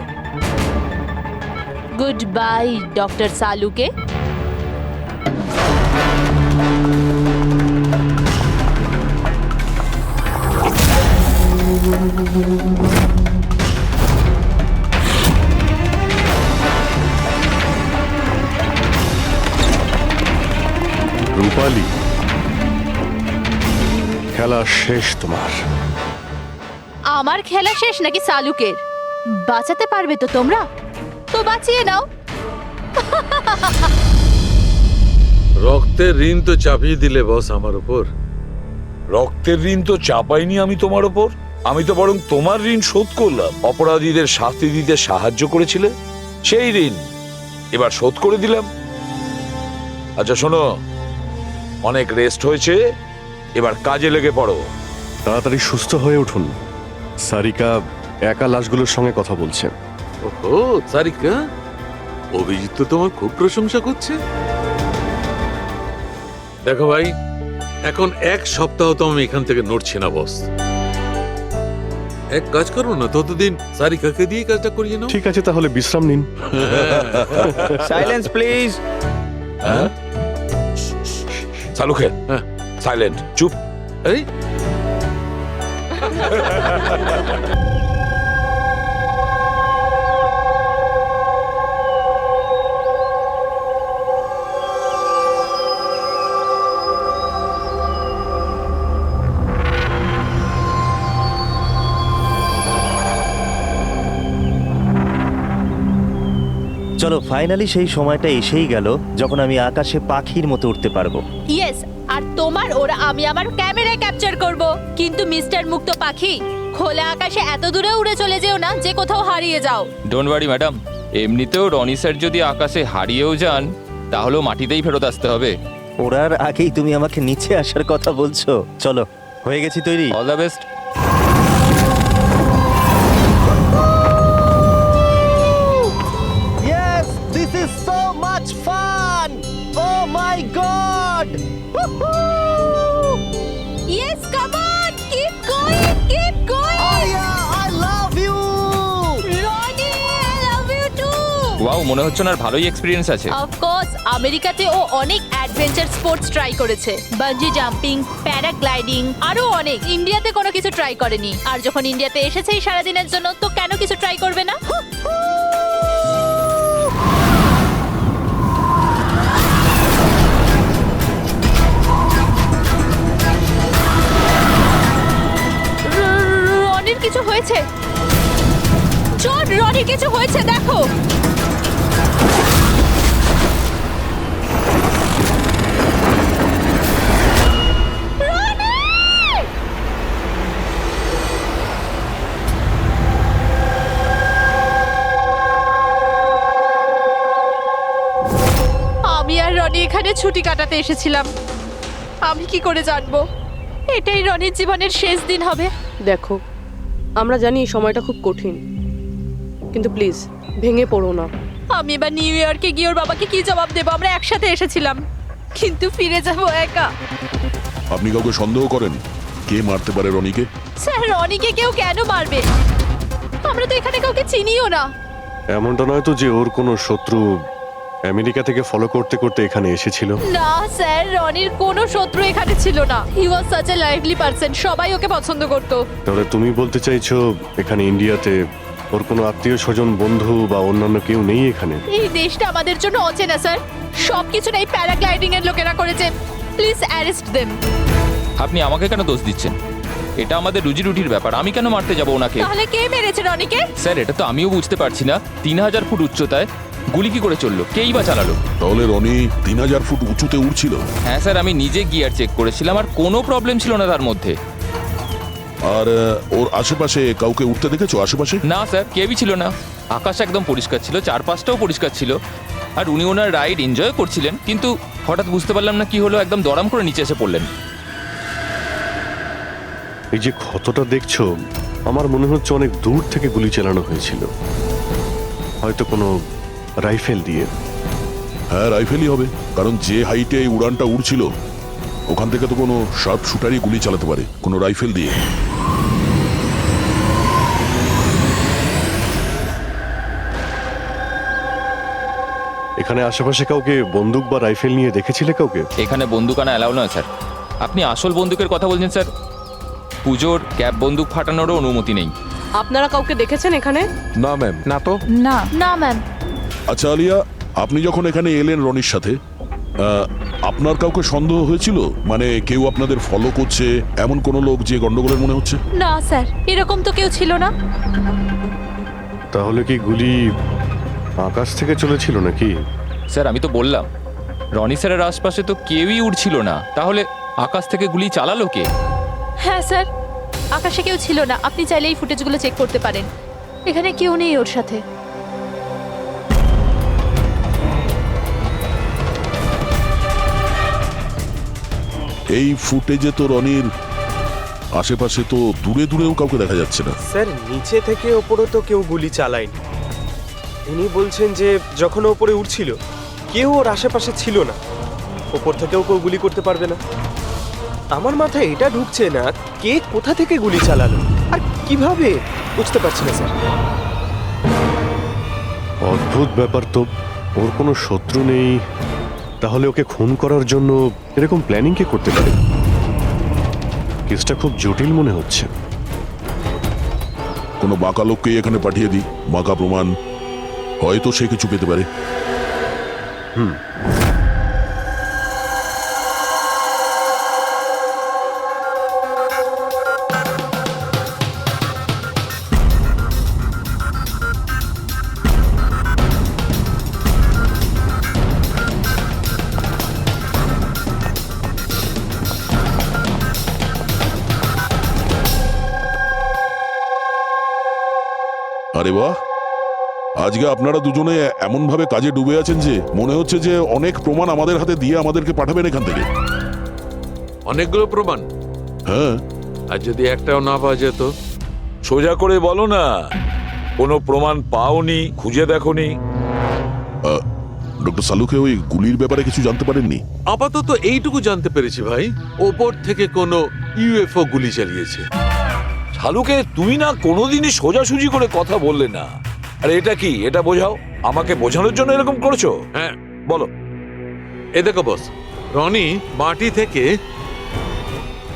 গুড বাই ডক্টর সালুকে। রূপালী, খেলা শেষ তোমার। আমার খেলা শেষ নাকি সালুকের? বাঁচাতে পারবে তো তোমরা? তো বাঁচিয়ে নাও। রক্তের ঋণ তো চাপিয়ে দিলে বস আমার উপর। রক্তের ঋণ তো চাপাইনি আমি তোমার ওপর, আমি তো বরং তোমার ঋণ শোধ করলাম। অপরাধীদের শাস্তি দিতে সাহায্য করেছিলে, সেই ঋণ এবার শোধ করে দিলাম। আচ্ছা শোনো, অনেক রেস্ট হয়েছে, এবার কাজে লেগে পড়ো। তাড়াতাড়ি সুস্থ হয়ে উঠুন। সারিকা একা লাশগুলোর সঙ্গে কথা বলছে। ওহো, সারিকা, অভিজিৎ তো তোমার খুব প্রশংসা করছে। দেখো ভাই, এখন 1 সপ্তাহ তো আমি এখান থেকে নড়ছি না বস। এক কাজ করো না, ততদিন সারিকাকে দিয়ে কাজটা করিয়ে নাও। ঠিক আছে, তাহলে বিশ্রাম নিন। Silence please. হ্যাঁ সালুকে, হ্যাঁ। সাইলেন্ট, চুপ। এই চলো, ফাইনালি সেই সময়টা এসেই গেল যখন আমি আকাশে পাখির মতো উঠতে পারবো। ইয়েস, আর তোমার ওরা আমি আমার ক্যামেরায় ক্যাপচার করব। কিন্তু মিস্টার মুক্ত পাখি, খোলা আকাশে এত দূরে উড়ে চলে যেও না যে কোথাও হারিয়ে যাও। ডোন্ট ওয়ারি ম্যাডাম, এমনিতেও রনি স্যার যদি আকাশে হারিয়েও যান, তাহলেও মাটিতেই ফেরত আসতে হবে। ওড়ার আগেই তুমি আমাকে নিচে আসার কথা বলছো। চলো, হয়ে গেছি তৈরি। All the best. Yes, this is so much fun! Oh my god! Yes, come on, keep going, keep going. Aya, I love you! Ronnie, I love you too. Wow, মনে হচ্ছে না ভালোই এক্সপিরিয়েন্স আছে। অফ কোর্স, আমেরিকাতে ও অনেক adventure sports try করেছে, bungee jumping, paragliding, আরো অনেক। ইন্ডিয়াতে কোনো কিছু ট্রাই করেনি, আর যখন ইন্ডিয়াতে এসেছেই সারাদিনের জন্য, তো কেন কিছু ট্রাই করবে না? রনির কিছু হয়েছে। চল, রনির কিছু হয়েছে, দেখো। এখানে ছুটি কাটাতে এসেছিলাম। আমি কি করে জানবো এটাই রনির জীবনের শেষ দিন হবে? দেখো, আমরা জানি এই সময়টা খুব কঠিন, কিন্তু প্লিজ ভেঙে পড়ো না। আমি এবার নিউ ইয়র্কে গিয়ে ওর বাবাকে কি জবাব দেবো? আমরা একসাথে এসেছিলাম, কিন্তু ফিরে যাব একা। আপনি কাউকে সন্দেহ করেন কে মারতে পারে রনিকে? স্যার, রনিকে কেউ কেন মারবে? আমরা তো এখানে কাউকে চিনিও না। এমনটা নয় তো যে ওর কোনো শত্রু আমেরিকা থেকে ফলো করতে করতে এখানে এসেছিল? না স্যার, রনির কোনো শত্রু এখানে ছিল না। He was such a lively person, সবাই ওকে পছন্দ করতো। তাহলে তুমি বলতে চাইছো এখানে ইন্ডিয়াতে ওর কোনো আত্মীয় স্বজন, বন্ধু বা অন্যান্য কেউ নেই এখানে? এই দেশটা আমাদের জন্য অচেনা স্যার, সবকিছু এই প্যারাগ্লাইডিং এর লোকেরা করেছে। Please arrest them. আপনি আমাকে কেন দোষ দিচ্ছেন? এটা আমাদের রুজি রুটির ব্যাপার, আমি কেন মারতে যাব ওনাকে? তাহলে কে মেরেছে রনিকে? স্যার, এটা তো আমিও বুঝতে পারছি না। 3000 ফুট উচ্চতায় গুলি কি করে চললো? কেই বা চালালো? তাহলে রনি 3000 ফুট উঁচুতে উঠছিল? হ্যাঁ স্যার, আমি নিজে গিয়ার চেক করেছিলাম, আর কোনো প্রবলেম ছিল না তার মধ্যে। আর ওর আশেপাশে কাউকে উঠতে দেখেছো? আশেপাশে না স্যার, কেউই ছিল না। আকাশ একদম পরিষ্কার ছিল, চারপাশটাও পরিষ্কার ছিল, আর উনি ওনার রাইড এনজয় করছিলেন। কিন্তু হঠাৎ বুঝতে পারলাম না কি হলো, একদম দড়াম করে নিচে এসে পড়লেন। এই যে ক্ষতটা দেখছো, আমার মনে হচ্ছে অনেক দূর থেকে গুলি চালানো হয়েছিল, হয়তো কোনো রাইফেল দিয়ে। হ্যাঁ, রাইফেলই হবে, কারণ যে হাইটে এই উড়ানটা উড়ছিল ওখান থেকে তো কোনো শার্প শুটারই গুলি চালাতে পারে, কোনো রাইফেল দিয়ে। এখানে আশেপাশে কাউকে বন্দুক বা রাইফেল নিয়ে দেখেছিলে কাউকে? এখানে বন্দুক আনা অ্যালাউ নয় স্যার। আপনি আসল বন্দুকের কথা বলছেন স্যার? পুজোর ক্যাপ বন্দুক ফাটানোরও অনুমতি নেই। আপনারা কাউকে দেখেছেন এখানে? না ম্যাম, না তো। না না ম্যাম। আচ্ছা আলিয়া, আপনি যখন এখানে এলেন রনির সাথে, আপনার কাউকে সন্দেহ হয়েছিল? মানে কেউ আপনাদের ফলো করছে, এমন কোনো লোক যে গন্ডগোলের মনে হচ্ছে? না স্যার, এরকম তো কেউ ছিল না। তাহলে কি গুলি আকাশ থেকে চলেছিল নাকি? স্যার, আমি তো বললাম রনি স্যারের আশপাশে তো কেউই উড়ছিল না, তাহলে আকাশ থেকে গুলি চালালো কে? হ্যাঁ স্যার, আকাশে কেউ ছিল না। আপনি চাইলে এই ফুটেজগুলো চেক করতে পারেন, এখানে কেউ নেই ওর সাথে। এই ফুটেজে তো রনির আশেপাশে তো দূরে দূরেও কাউকে দেখা যাচ্ছে না। স্যার, নিচে থেকে ওপরে তো কেউ গুলি চালায়নি। ইনি বলছেন যে যখন ও ওপরে উঠছিল কেউ ওর আশেপাশে ছিল না, ওপর থেকেও কেউ গুলি করতে পারবে না। আমার মাথায় এটা ঢুকছে না কে কোথা থেকে গুলি চালালো আর কিভাবে, বুঝতে পারছি না স্যার। অদ্ভুত ব্যাপার তো, ওর কোনো শত্রু নেই, তাহলে ওকে খুন করার জন্য এরকম প্ল্যানিং কে করতে পারে? কেসটা খুব জটিল মনে হচ্ছে। কোনো বাঁকা লোককে এখানে পাঠিয়ে দিই, বাঁকা প্রমাণ, হয়তো সে কিছু পেতে পারে। আরে বাহ, আজকে আপনারা দুজনে এমন ভাবে কাজে ডুবে আছেন যে মনে হচ্ছে যে অনেক প্রমাণ আমাদের হাতে দিয়ে আমাদেরকে পাঠাবেন এখান থেকে। অনেকগুলো প্রমাণ? হ্যাঁ। আর যদি একটাও না পাওয়া যেত? সোজা করে বলো না, কোনো প্রমাণ পাওনি, খুঁজে দেখোনি? ডক্টর সালুকে ওই গুলির ব্যাপারে কিছু জানতে পারেননি? আপাতত এইটুকু জানতে পেরেছি ভাই, ওপর থেকে কোনো ইউএফও গুলি চালিয়েছে। শালুকে, তুমি না কোনোদিনই সোজাসুজি করে কথা বললে না। আরে এটা কি, এটা বোঝাও, আমাকে বোঝানোর জন্য এরকম করছো? হ্যাঁ বলো। এ দেখো বস, রনি মাটি থেকে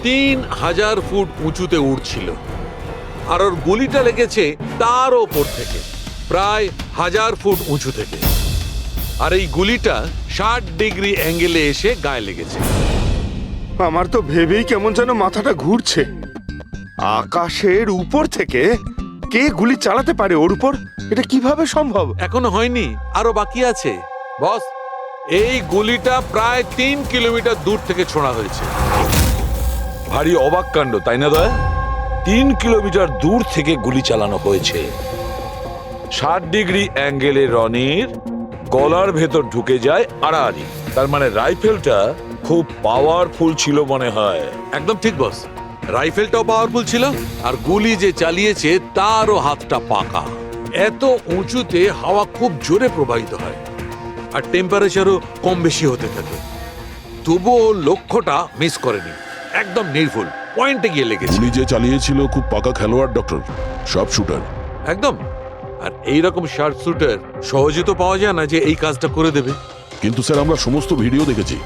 3000 ফুট উঁচুতে উঠছিল, আর ওর গুলিটা লেগেছে তার ওপর থেকে প্রায় 1000 ফুট উঁচু থেকে, আর এই গুলিটা 60 ডিগ্রি অ্যাঙ্গেলে এসে গায়ে লেগেছে। আমার তো ভেবেই কেমন যেন মাথাটা ঘুরছে। আকাশের উপর থেকে কে গুলি চালাতে পারে ওর উপর? এটা কিভাবে সম্ভব? এখনো হয়নি, আরো বাকি আছে বস। এই গুলিটা প্রায় 3 কিলোমিটার দূর থেকে ছোড়া হয়েছে। ভারী অবাক কাণ্ড, তাই না দয়া? 3 কিলোমিটার দূর থেকে গুলি চালানো হয়েছে। 60 ডিগ্রি অ্যাঙ্গেলে রনির গলার ভেতর ঢুকে যায় আড়াআড়ি। তার মানে রাইফেলটা খুব পাওয়ারফুল ছিল মনে হয়। একদম ঠিক বস, রাইফেলটাও পাওয়ারফুল ছিল আর গুলি যে চালিয়েছে তারও হাতটা পাকা। এত উঁচুতে হাওয়া খুব জোরে প্রবাহিত হয় আর টেম্পারেচারও কম বেশি হতে থাকে, তবুও লক্ষ্যটা মিস করেনি, একদম নির্ভুল পয়েন্টে গিয়ে লেগেছে। গুলি যে চালিয়েছিল খুব পাকা খেলোয়াড় ডক্টর, সব শুটার। একদম। আর এইরকম শার্প শুটার সহজে তো পাওয়া যায় না যে এই কাজটা করে দেবে। কিন্তু স্যার আমরা সমস্ত ভিডিও দেখেছি,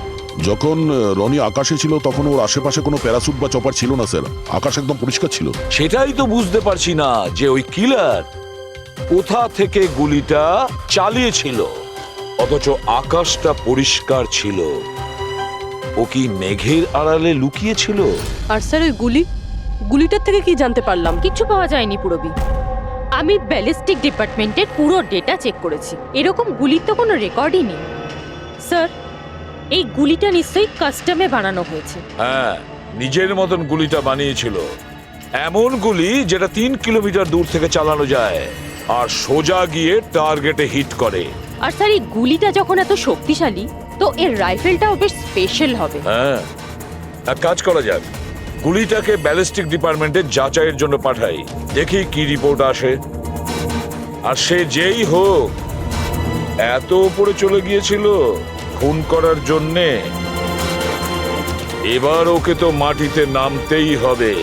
যখন রনি আকাশে ছিল তখন ওর আশেপাশে কোনো প্যারাসুট বা চপার ছিল না স্যার, আকাশ একদম পরিষ্কার ছিল। সেটাই তো বুঝতে পারছি না যে ওই কিলার কোথা থেকে গুলিটা চালিয়েছিল, অথচ আকাশটা পরিষ্কার ছিল। ও কি মেঘের আড়ালে লুকিয়েছিল? আর স্যার ওই গুলিটার থেকে কি জানতে পারলাম? কিচ্ছু পাওয়া যায়নি পুরবি। আমি ব্যালিস্টিক ডিপার্টমেন্টের পুরো ডেটা চেক করেছি, এরকম গুলির তো কোনো রেকর্ডই নেই। স্যার, এই গুলিটা নিশ্চয়ই কাস্টমে বানানো হয়েছে। হ্যাঁ, নিজের মতন গুলিটা বানিয়েছিল, এমন গুলি যেটা 3 কিলোমিটার দূর থেকে চালানো যায় আর সোজা গিয়ে টার্গেটে হিট করে। আর স্যার, এই গুলিটা যখন এত শক্তিশালী, তো এর রাইফেলটাও বেশ স্পেশাল হবে। হ্যাঁ, এক কাজ করা যাক, গুলিটাকে ব্যালিস্টিক ডিপার্টমেন্টে যাচাইয়ের জন্য পাঠাই, দেখি কি রিপোর্ট আসে। আর সে যেই হোক, এত উপরে চলে গিয়েছিল খুন করার জন্যে, এবার ওকে তো মাটিতে নামতেই হবে।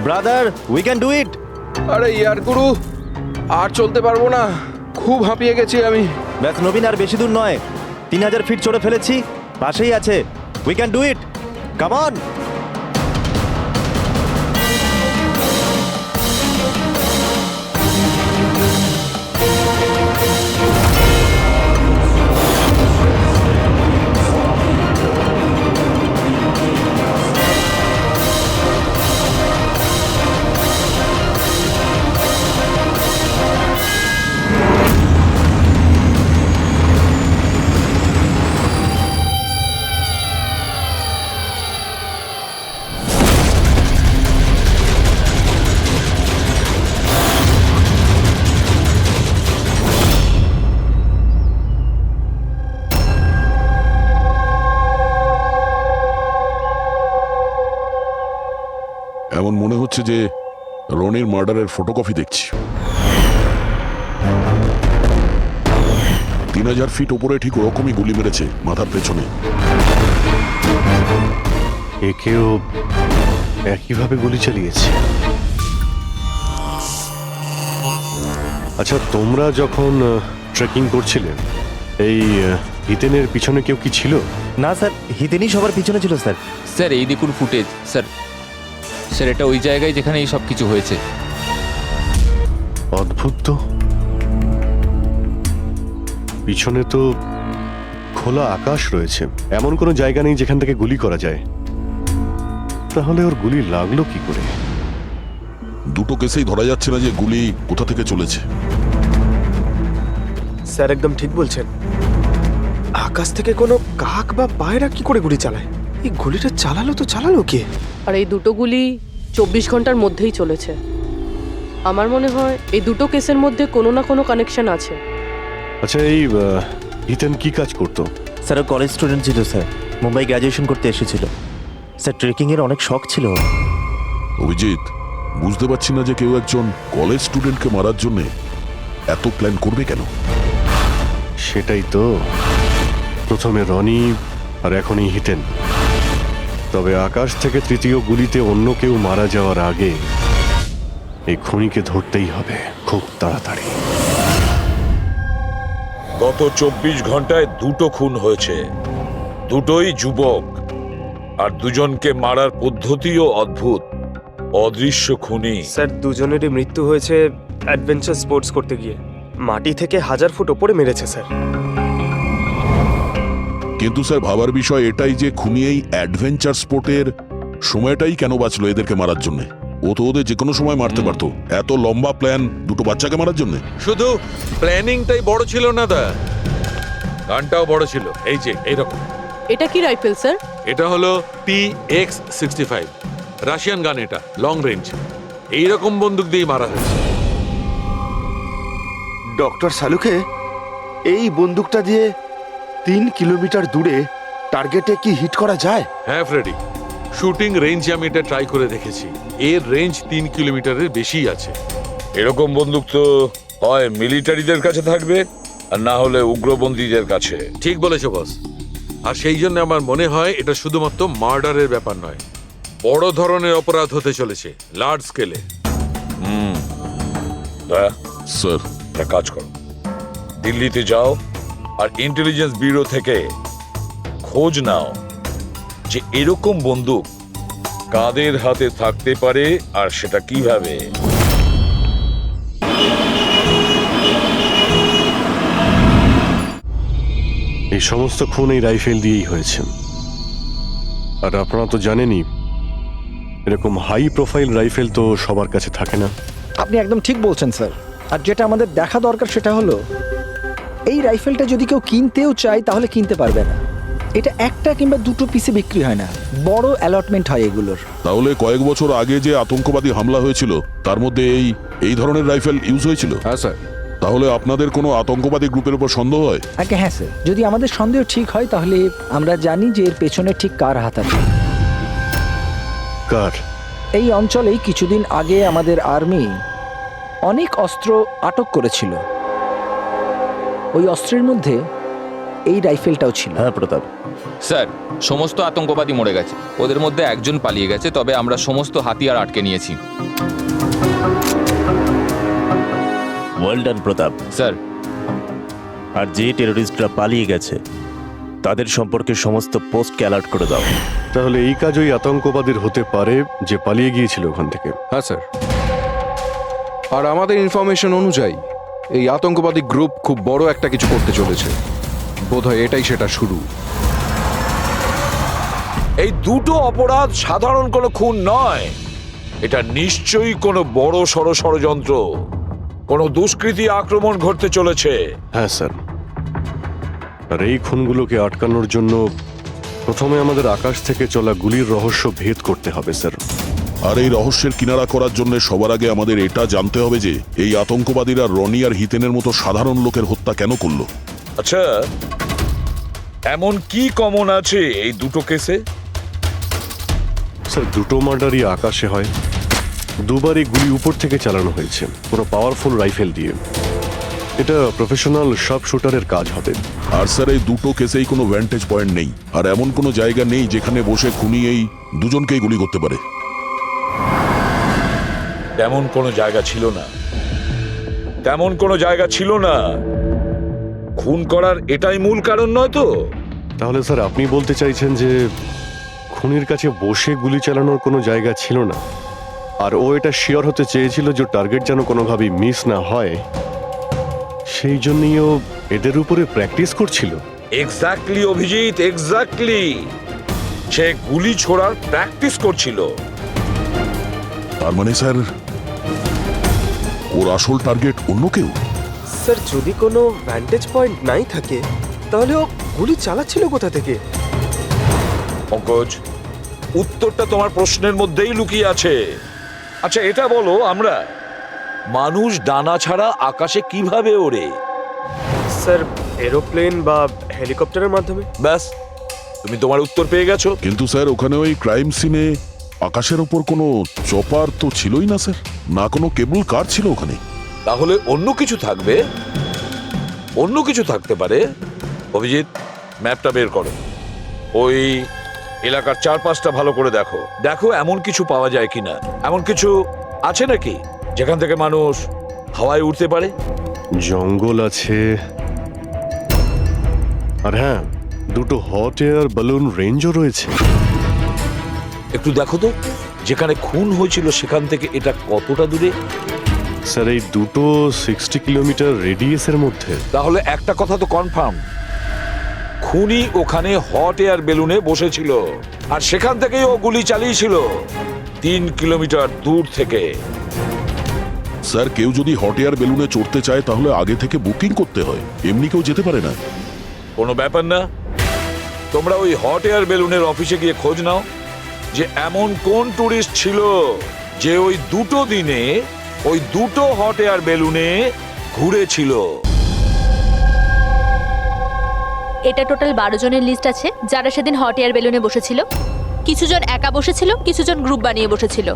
ব্রাদার, উই ক্যান ডু ইট। আরে ইয়ার গুরু, আর চলতে পারবো না, খুব হাঁপিয়ে গেছি আমি। ব্যাস নবীন, আর বেশি দূর নয়, 3000 ফিট চড়ে ফেলেছি, পাশেই আছে। We can do it, come on. এমন মনে হচ্ছে যে রনির মার্ডারের ফটোকপি দেখছি। 3000 ফিট উপরে ঠিক ওরকমই গুলি মেরেছে মাথার পেছনে। একেও একইভাবে গুলি চালিয়েছে। আচ্ছা, তোমরা যখন ট্রেকিং করছিলে, এই হিতেনের পিছনে কেউ কি ছিল? না স্যার, হিতেনই সবার পিছনে ছিল স্যার। স্যার এই দেখুন ফুটেজ। স্যার স্যার এটা ওই জায়গায় যেখানে এই সব কিছু হয়েছে। অদ্ভুত তো, পিছনে তো খোলা আকাশ রয়েছে, এমন কোনো জায়গা নেই যেখান থেকে গুলি করা যায়। তাহলে ওর গুলি লাগলো কি করে? দুটো কেসেই ধরা যাচ্ছে না যে গুলি কোথা থেকে চলেছে। স্যার একদম ঠিক বলছেন, আকাশ থেকে কোনো কাক বা পায়রা কি করে গুলি চালায়? এই গুলিটা চালালো কে? আর এই দুটো গুলি 24 ঘন্টার মধ্যেই চলেছে। আমার মনে হয় এই দুটো কেসের মধ্যে কোনো না কোনো কানেকশন আছে। আচ্ছা, এই হিতেন কি কাজ করতো? স্যার কলেজ স্টুডেন্ট ছিল স্যার, মুম্বাই গ্র্যাজুয়েশন করতে এসেছিল স্যার। ট্রেকিং এর অনেক শখ ছিল। অভিজিৎ, বুঝতে পারছি না যে কেউ একজন কলেজ স্টুডেন্টকে মারার জন্য এত প্ল্যান করবে কেন। সেটাই তো, প্রথমে রনি আর এখনই হিতেন। তবে আকাশ থেকে তৃতীয় গুলিতে অন্য কেউ মারা যাওয়ার আগে এই খুনিকে ধরতেই হবে খুব তাড়াতাড়ি। গত 24 ঘন্টায় 2টো খুন হয়েছে, দুটোই যুবক, আর দুজনকে মারার পদ্ধতিও অদ্ভুত। অদৃশ্য খুনি। স্যার দুজনেরই মৃত্যু হয়েছে অ্যাডভেঞ্চার স্পোর্টস করতে গিয়ে। মাটি থেকে 1000 ফুট ওপরে মেরেছে স্যার। কিন্তু স্যার ভাবার বিষয় এটাই যে খুনি এই অ্যাডভেঞ্চার স্পোর্টের সময়টাই কেন বাঁচলো এদেরকে মারার জন্য? ও তো ওদের যে কোনো সময় মারতে পারতো। এত লম্বা প্ল্যান দুটো বাচ্চাকে মারার জন্য? শুধু প্ল্যানিংটাই বড় ছিল না দা, গানটাও বড় ছিল। এই যে এইরকম, এটা কি রাইফেল স্যার? এটা হলো PX-65 রাশিয়ান গান, এটা লং রেঞ্জ। এইরকম বন্দুক দিয়ে মারা হয়েছে। ডক্টর সালুকে এই বন্দুকটা দিয়ে 3 কিলোমিটার দূরে টার্গেটে কি হিট করা যায়? হ্যাঁ ফ্রেডি, শুটিং রেঞ্জে আমি এটা ট্রাই করে দেখেছি। এর রেঞ্জ 3 কিলোমিটারের বেশি আছে। এরকম বন্দুক তো হয় মিলিটারিদের কাছে থাকবে, আর না হলে উগ্রপন্থীদের কাছে। ঠিক বলেছো বস। আর সেই জন্য আমার মনে হয় এটা শুধুমাত্র মার্ডারের ব্যাপার নয়, বড় ধরনের অপরাধ হতে চলেছে, লার্জ স্কেলে। দয়া, স্যার একটা কাজ করো, দিল্লিতে যাও আর ইন্টেলিজেন্স ব্যুরো থেকে খোঁজ নাও যে এরকম বন্দুক কাদের হাতে থাকতে পারে আর সেটা কিভাবে। এই সমস্ত খুন এই রাইফেল দিয়েই হয়েছে। আর আপনারা তো জানেনই, এরকম হাই প্রোফাইল রাইফেল তো সবার কাছে থাকে না। আপনি একদম ঠিক বলছেন স্যার। আর যেটা আমাদের দেখা দরকার সেটা হলো এই রাইফেলটা যদি কেউ কিনতেও চায় তাহলে কিনতে পারবে না। এটা একটা কিংবা দুটো পিসে বিক্রি হয় না, বড় অ্যালটমেন্ট হয় এগুলোর। তাহলে কয়েক বছর আগে যে আতঙ্কবাদী হামলা হয়েছিল তার মধ্যে এই ধরনের রাইফেল ইউজ হয়েছিল? হ্যাঁ স্যার। তাহলে আপনাদের কোনো আতঙ্কবাদী গ্রুপের উপর সন্দেহ হয়? আগে হ্যাঁ স্যার, যদি আমাদের সন্দেহ ঠিক হয় তাহলে আমরা জানি যে এর পেছনে ঠিক কার হাত আছে। কার? এই অঞ্চলেই কিছুদিন আগে আমাদের আর্মি অনেক অস্ত্র আটক করেছিল। ওই অস্ত্রের মধ্যে এই রাইফেলটাও ছিল। হ্যাঁ প্রতাপ, স্যার, সমস্ত আতঙ্কবাদী মরে গেছে, ওদের মধ্যে একজন পালিয়ে গেছে, তবে আমরা সমস্ত হাতিয়ার আটকে নিয়েছি। ওয়েল ডান প্রতাপ। স্যার, আর যে টেররিস্টরা পালিয়ে গেছে তাদের সম্পর্কে সমস্ত পোস্টকে অ্যালার্ট করে দাও। তাহলে এই কাজ ওই আতঙ্কবাদীর হতে পারে যে পালিয়ে গিয়েছিল ওখান থেকে। হ্যাঁ স্যার। আর আমাদের ইনফরমেশন অনুযায়ী এই আতঙ্কবাদী গ্রুপ খুব বড় একটা কিছু করতে চলেছে। বোধহয় এটাই সেটা শুরু। এই দুটো অপরাধ সাধারণ কোনো খুন নয়, এটা নিশ্চয়ই কোনো বড় সড় ষড়যন্ত্র, কোনো দুষ্কৃতী আক্রমণ ঘটতে চলেছে। হ্যাঁ স্যার। আর এই খুনগুলোকে আটকানোর জন্য প্রথমে আমাদের আকাশ থেকে চলা গুলির রহস্য ভেদ করতে হবে স্যার। আর এই রহস্যের কিনারা করার জন্য সবার আগে আমাদের এটা জানতে হবে যে এই আতঙ্কবাদীরা রনি আর হিতেনের মতো সাধারণ লোকের হত্যা কেন করলো। আচ্ছা, এমন কি কমন আছে এই দুটো কেসে? স্যার, দুটো মার্ডারই আকাশে হয়। দুবারই গুলি উপর থেকে চালানো হয়েছে, পুরো পাওয়ারফুল রাইফেল দিয়ে। এটা প্রফেশনাল শার্প শুটারের কাজ হবে। আর স্যার এই দুটো কেসেই কোনো ভ্যান্টেজ পয়েন্ট নেই, আর এমন কোনো জায়গা নেই যেখানে বসে খুনি এই দুজনকেই গুলি করতে পারে। তেমন কোনো জায়গা ছিল না, তেমন কোনো জায়গা ছিল না। খুন করার এটাই মূল কারণ নয় তো? তাহলে স্যার আপনি বলতে চাইছেন যে খুনির কাছে বসে গুলি চালানোর কোনো জায়গা ছিল না, আর ও এটা শিওর হতে চেয়েছিল যে টার্গেট যেন কোনোভাবেই মিস না হয়, সেই জন্যই ও এদের উপরে প্র্যাকটিস করছিল। Exactly Abhijit, exactly. সে গুলি ছোড়ার প্র্যাকটিস করছিল। তার মানে স্যার ওর আসল টার্গেট অন্য কেউ? স্যার, যদি কোনো ভ্যান্টেজ পয়েন্ট নাই থাকে তাহলে ও গুলি চালাচ্ছিল কোথা থেকে? পঙ্কজ, উত্তরটা তোমার প্রশ্নের মধ্যেই লুকিয়ে আছে। আচ্ছা এটা বলো, আমরা মানুষ ডানা ছাড়া আকাশে কিভাবে ওড়ে? স্যার, এরোপ্লেন বা হেলিকপ্টারের মাধ্যমে। ব্যাস, তুমি তোমার উত্তর পেয়ে গেছো। কিন্তু স্যার ওখানে ওই ক্রাইম সিনে আকাশের ওপর কোনো চপার তো ছিলই না স্যার, না কোনো কেবল কার ছিল ওখানে। তাহলে অন্য কিছু থাকবে, অন্য কিছু থাকতে পারে। অভিজিৎ, ম্যাপটা বের করো, ওই এলাকার চারপাশটা ভালো করে দেখো, দেখো এমন কিছু পাওয়া যায় কিনা। এমন কিছু আছে নাকি যেখান থেকে মানুষ হাওয়ায় উঠতে পারে? জঙ্গল আছে, আর হ্যাঁ, দুটো হট এয়ার বালুন রেঞ্জও রয়েছে। একটু দেখো তো, যেখানে খুন হয়েছিল সেখান থেকে এটা কতটা দূরে? স্যার, এই দুটো 60 কিলোমিটার রেডিয়াসের মধ্যে। তাহলে একটা কথা তো কনফার্ম, খুনি ওখানে হট এয়ার বেলুনে বসেছিল আর সেখান থেকেই ও গুলি চালিয়েছিল 3 কিলোমিটার দূর থেকে। স্যার, কেউ যদি হট এয়ার বেলুনে চড়তে চায় তাহলে আগে থেকে বুকিং করতে হয়, এমনি কেউ যেতে পারে না। কোনো ব্যাপার না, তোমরা ওই হট এয়ার বেলুনের অফিসে গিয়ে খোঁজ নাও যে এমন কোন টুরিস্ট ছিল যে ওই 2 দিনে ওই 2 হট এয়ার বেলুনে ঘুরেছিল। এটা টোটাল 12 জনের লিস্ট আছে যারা সেদিন হট এয়ার বেলুনে বসেছিল। কিছু জন একা বসেছিল, কিছু জন গ্রুপ বানিয়ে বসেছিল।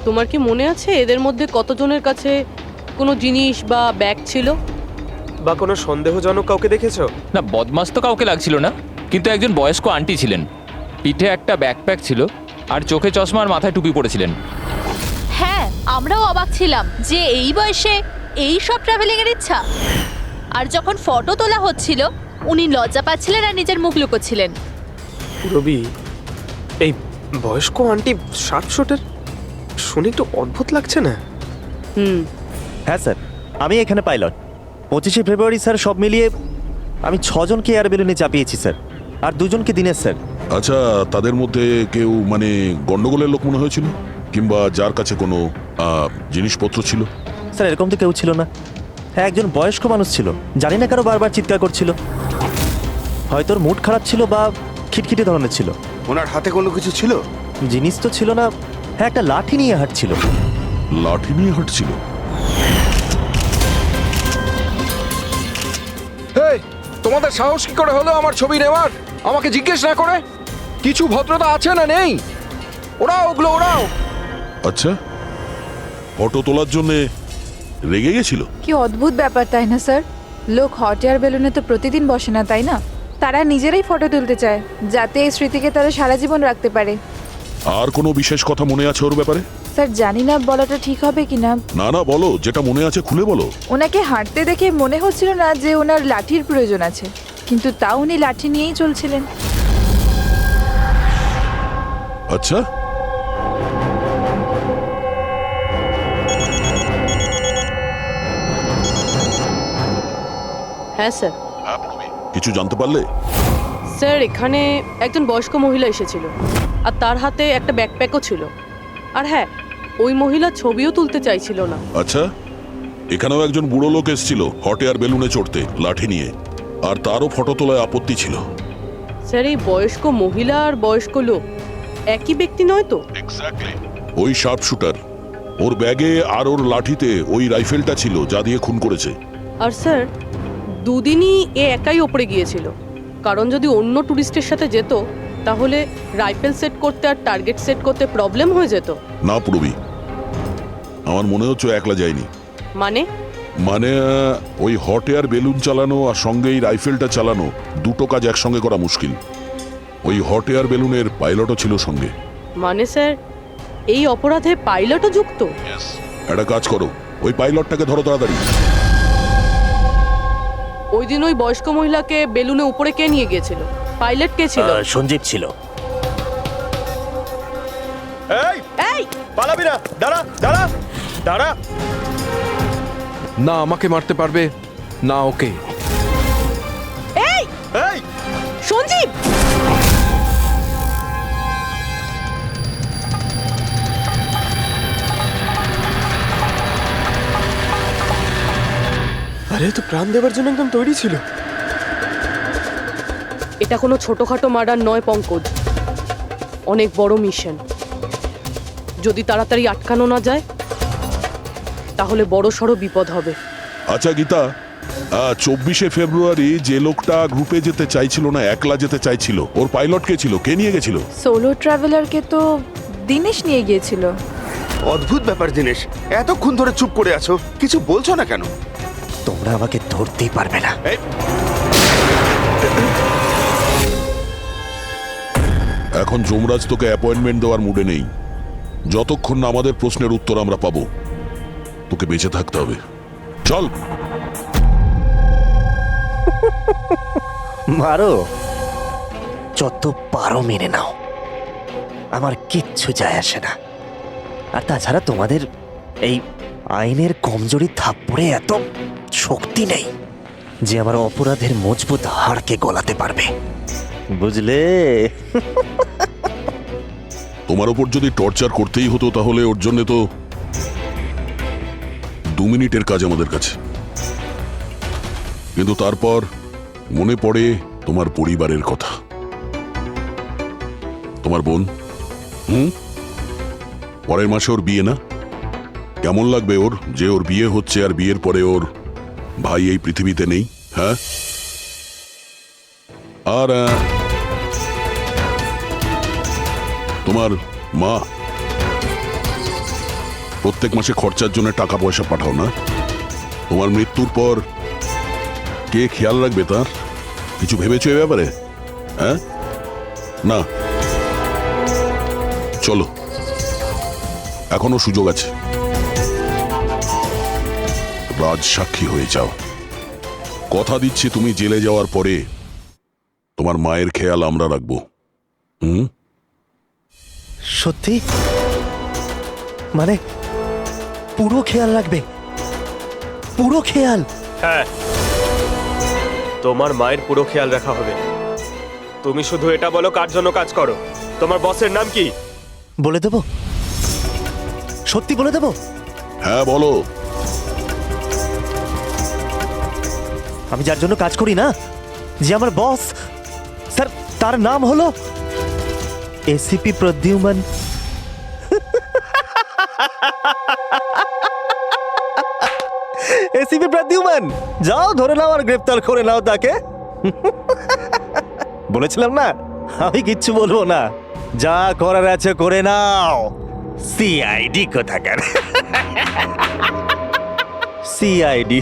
তোমার কি মনে আছে এদের মধ্যে কতজনের কাছে কোনো জিনিস বা ব্যাগ ছিল? বা কোনো সন্দেহজনক কাউকে দেখেছো? না, বদমাস তো কাউকে লাগছিল না, কিন্তু একজন বয়স্ক আন্টি ছিলেন, পিঠে একটা ব্যাকপ্যাক ছিল আর চোখে চশমা আর মাথায় টুপি পরেছিলেন। হ্যাঁ, আমরাও অবাক ছিলাম যে এই বয়সে এই সব ট্রাভেলিং এর ইচ্ছা। আর যখন ফটো তোলা হচ্ছিল উনি লজ্জা পাচ্ছিলেন আর নিজের মুখ লুকোচ্ছিলেন। রবি, এই বয়স্ক আন্টি শার্ট শুটের শুনে একটু অদ্ভুত লাগছে না? হ্যাঁ স্যার, আমি এখানে পাইলট। 25শে ফেব্রুয়ারি স্যার সব মিলিয়ে আমি 6 জনকে এয়ার বেলুনে চাপিয়েছি স্যার, আর 2 জনকে দিনের স্যার। আচ্ছা, তাদের মধ্যে কেউ মানে গন্ডগোলের লোক মনে হয়েছিল, কিংবা যার কাছে কোনো জিনিসপত্র ছিল? স্যার এরকম তো কেউ ছিল না। হ্যাঁ, একজন বয়স্ক মানুষ ছিল, জানি না কারো বারবার চিৎকার করছিল। হয়তো ওর মুড খারাপ ছিল বা খিটখিটে ধরনের ছিল। ওনার হাতে কোনো কিছু ছিল? জিনিস তো ছিল না। হ্যাঁ, একটা লাঠি নিয়ে হাঁটছিল। লাঠি নিয়ে হাঁটছিল? তোমাদের সাহস কি করে হলো আমার ছবি নেওয়ার, আমাকে জিজ্ঞেস না করে? কিছু ভদ্রতা আছে না নেই? ওরাও ওগুলো ওরাও। আচ্ছা, ফটো তোলার জন্য রেগে গেছিল? কি অদ্ভুত ব্যাপার, তাই না স্যার? লোক হট এয়ার বেলুনে তো প্রতিদিন বসে না, তাই না? তারা নিজেরাই ফটো তুলতে চায় যাতে এই স্মৃতিকে তারা সারা জীবন রাখতে পারে। আর কোনো বিশেষ কথা মনে আছে ওর ব্যাপারে? স্যার জানি না বলাটা ঠিক হবে কিনা। না না, বলো, যেটা মনে আছে খুলে বলো। ওনাকে হাঁটতে দেখে মনে হচ্ছিল না যে ওনার লাঠির প্রয়োজন আছে, কিন্তু তাও উনি লাঠি নিয়েই চলছিলেন। আচ্ছা, হ্যাঁ স্যার। কিছু জানতে পারলে? স্যার এখানে একজন বয়স্ক মহিলা এসেছিল আর তার হাতে একটা ব্যাকপ্যাকও ছিল। আর হ্যাঁ, ওই মহিলা ছবিও তুলতে চাইছিল না। আচ্ছা, এখানেও একজন বুড়ো লোক এসেছিল হট এয়ার বেলুনে চড়তে লাঠি নিয়ে, আর তারও ফটো তোলায় আপত্তি ছিল। স্যার এই বয়স্ক মহিলা আর বয়স্ক লোক একই ব্যক্তি নয় তো? ওই শার্প শুটার, ওর ব্যাগে আর ওর লাঠিতে ওই রাইফেলটা ছিল যা দিয়ে খুন করেছে। আর স্যার দুদিনই এ একাই ওপরে গিয়েছিল, কারণ যদি অন্য টুরিস্টের সাথে যেত তাহলে রাইফেল সেট করতে আর টার্গেট সেট করতে প্রবলেম হয়ে যেত। না পুরবি, আমার মনে হচ্ছে একলা যায়নি। মানে ওই হট এয়ার বেলুন চালানো আর সঙ্গে এই রাইফেলটা চালানো, দুটো কাজ একসঙ্গে করা মুশকিল। ওই হট এয়ার বেলুনের পাইলটও ছিল সঙ্গে। মানে স্যার এই অপরাধে পাইলটও যুক্ত? একটা কাজ করো, ওই পাইলটটাকে ধরো তাড়াতাড়ি। ওই দিন ওই বয়স্ক মহিলাকে বেলুনে উপরে কে নিয়ে গিয়েছিল? পাইলট কে ছিল? সঞ্জীব ছিল। এই এই পালাবি না, দাঁড়া দাঁড়া দাঁড়া। না আমাকে মারতে পারবে না ওকে। এই এই সঞ্জীব! আরে তো প্রাণ দেওয়ার জন্য একদম তৈরি ছিল। এটা কোনো ছোটখাটো মার্ডার নয় পঙ্কজ, অনেক বড় মিশন। যদি তাড়াতাড়ি আটকানো না যায় তাহলে বড় সড়ো বিপদ হবে। আচ্ছা গীতা, 24শে ফেব্রুয়ারি যে লোকটা গ্রুপে যেতে চাইছিল না, একলা যেতে চাইছিল, ওর পাইলট কে ছিল? কে নিয়ে গেছিল? সোলো ট্রাভেলারকে তো দিনেশ নিয়ে গিয়েছিল। অদ্ভুত ব্যাপার দিনেশ, এতক্ষণ ধরে চুপ করে আছো, কিছু বলছো না কেন? তোমরা আমাকে ধরতেই পারবে না। এখন যমরাজ তোকে অ্যাপয়েন্টমেন্ট দেওয়ার মুডে নেই। যতক্ষণ না আমাদের প্রশ্নের উত্তর আমরা পাবো, তোকে বেঁচে থাকতে হবে। চল। মারো, যত পারো মেনে নাও, আমার কিচ্ছু যায় আসে না। আর তাছাড়া তোমাদের এই আইনের কমজোরি থাপ্পড়ে এত শক্তি নেই। যে আমার অপরাধের মজবুত হাড়কে গলাতে পারবে, বুঝলে? তোমার ওপর যদি টর্চার করতেই হতো তাহলে ওর জন্য তো 2 মিনিটের কাজ আমাদের কাছে। কিন্তু তারপর মনে পড়ে তোমার পরিবারের কথা, তোমার বোন। পরের মাসে ওর বিয়ে না? কেমন লাগবে ওর যে ওর বিয়ে হচ্ছে আর বিয়ের পরে ওর ভাই এই পৃথিবীতে নেই? হ্যাঁ, আর তোমার মা প্রত্যেক মাসে খরচার জন্য টাকা পয়সা পাঠাও না? তোমার মৃত্যুর পর কে খেয়াল রাখবে তার? কিছু ভেবেছো এ ব্যাপারে? হ্যাঁ, না। চলো, এখনো সুযোগ আছে, রাজ সাক্ষী হয়ে যাও। কথা দিচ্ছি তুমি জেলে যাওয়ার পরে তোমার মায়ের খেয়াল আমরা রাখবো। সত্যি? মানে পুরো খেয়াল রাখবে? পুরো খেয়াল? হ্যাঁ, তোমার মায়ের পুরো খেয়াল রাখা হবে। তুমি শুধু এটা বলো কার জন্য কাজ করো, তোমার বসের নাম কি? বলে দেবো? সত্যি বলে দেবো? হ্যাঁ, বলো। আমি যার জন্য কাজ করি না, যে আমার বস স্যার, তার নাম হলো এসিপি প্রদ্যুম্ন। এসিপি প্রদ্যুম্ন, যাও ধরে নাও আর গ্রেফতার করে নাও তাকে। বলেছিলাম না আমি কিচ্ছু বলবো না, যা করার আছে করে নাও। সিআইডি কোথাকার, সিআইডি।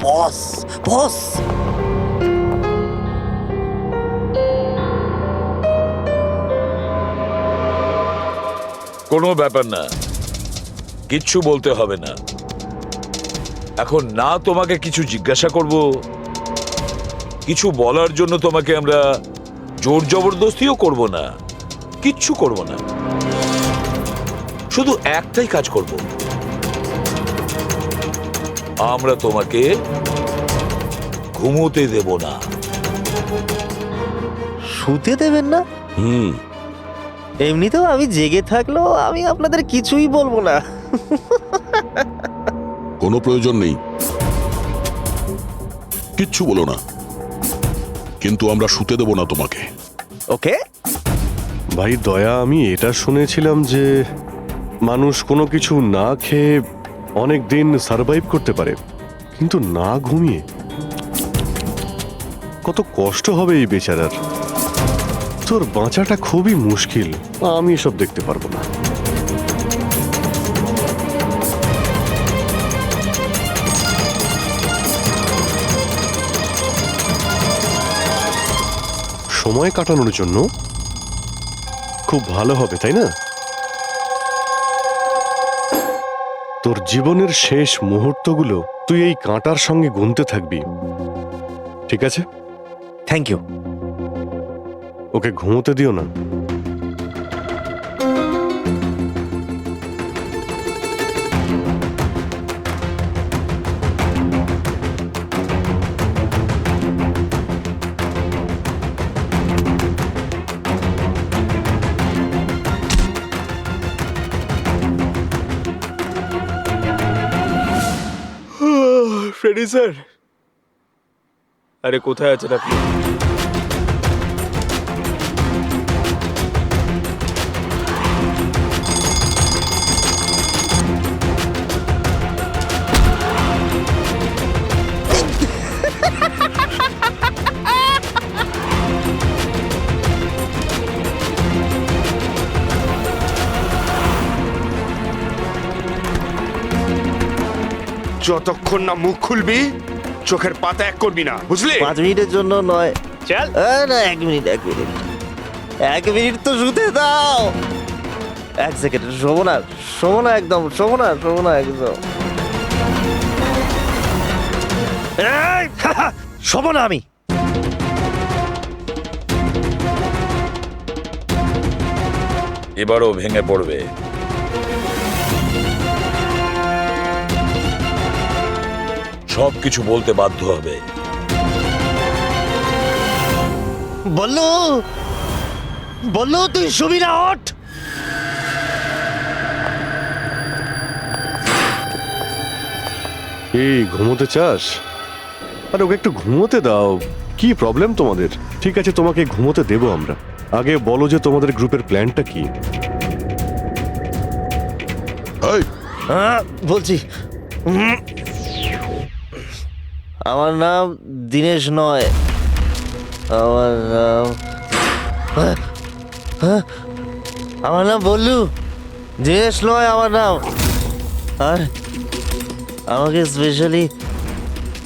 বস বস, কোনো ব্যাপার না, কিচ্ছু বলতে হবে না। এখন না তোমাকে কিছু জিজ্ঞাসা করব, কিছু বলার জন্য তোমাকে আমরা জোর জবরদস্তিও করব না, কিচ্ছু করব না। শুধু একটাই কাজ করব, আমরা তোমাকে ঘুমোতে দেব না। শুতে দেবেন না? এমনিতেও আমি জেগে থাকলেও আমি আপনাদের কিছুই বলবো না। কোনো প্রয়োজন নেই, কিচ্ছু বলো না, কিন্তু আমরা শুতে দেব না তোমাকে। ওকে ভাই দয়া, আমি এটা শুনেছিলাম যে মানুষ কোনো কিছু না খেয়ে অনেক দিন সার্ভাইভ করতে পারে, কিন্তু না ঘুমিয়ে কত কষ্ট হবে এই বেচারার। তোর বাঁচাটা খুবই মুশকিল, আমি এসব দেখতে পারবো না। সময় কাটানোর জন্য খুব ভালো হবে, তাই না? তোর জীবনের শেষ মুহূর্তগুলো তুই এই কাঁটার সঙ্গে গুনতে থাকবি, ঠিক আছে? Thank you. ওকে ঘুমোতে দিও না। ফ্রেডি স্যার, আরে কোথায় আছেন আপনি? যতক্ষণ না মুখ খুলবি চোখের পাতা এক করবি না, বুঝলি? 5 মিনিটের জন্য নয়। চল না, 1 মিনিট 1 মিনিট তো শুতে দাও। 1 সেকেন্ড, শোবো না একদম, শোবো না একদম। শোবো না আমি। এবারও ভেঙে পড়বে। সব কিছু বলতে বাধ্য হবে। বললো বললো তুই শুবি না, হট। এই ঘুমোতে চাস? আরে ওকে একটু ঘুমোতে দাও। কি প্রবলেম তোমাদের? ঠিক আছে, তোমাকে ঘুমোতে দেবো আমরা। আগে বলো যে তোমাদের গ্রুপের প্ল্যানটা কি? এই, বলছি, আমার নাম দীনেশ নয়, আমার নাম আমার নাম বললু। দীনেশ নয় আমার নাম। আর আমাকে স্পেশালি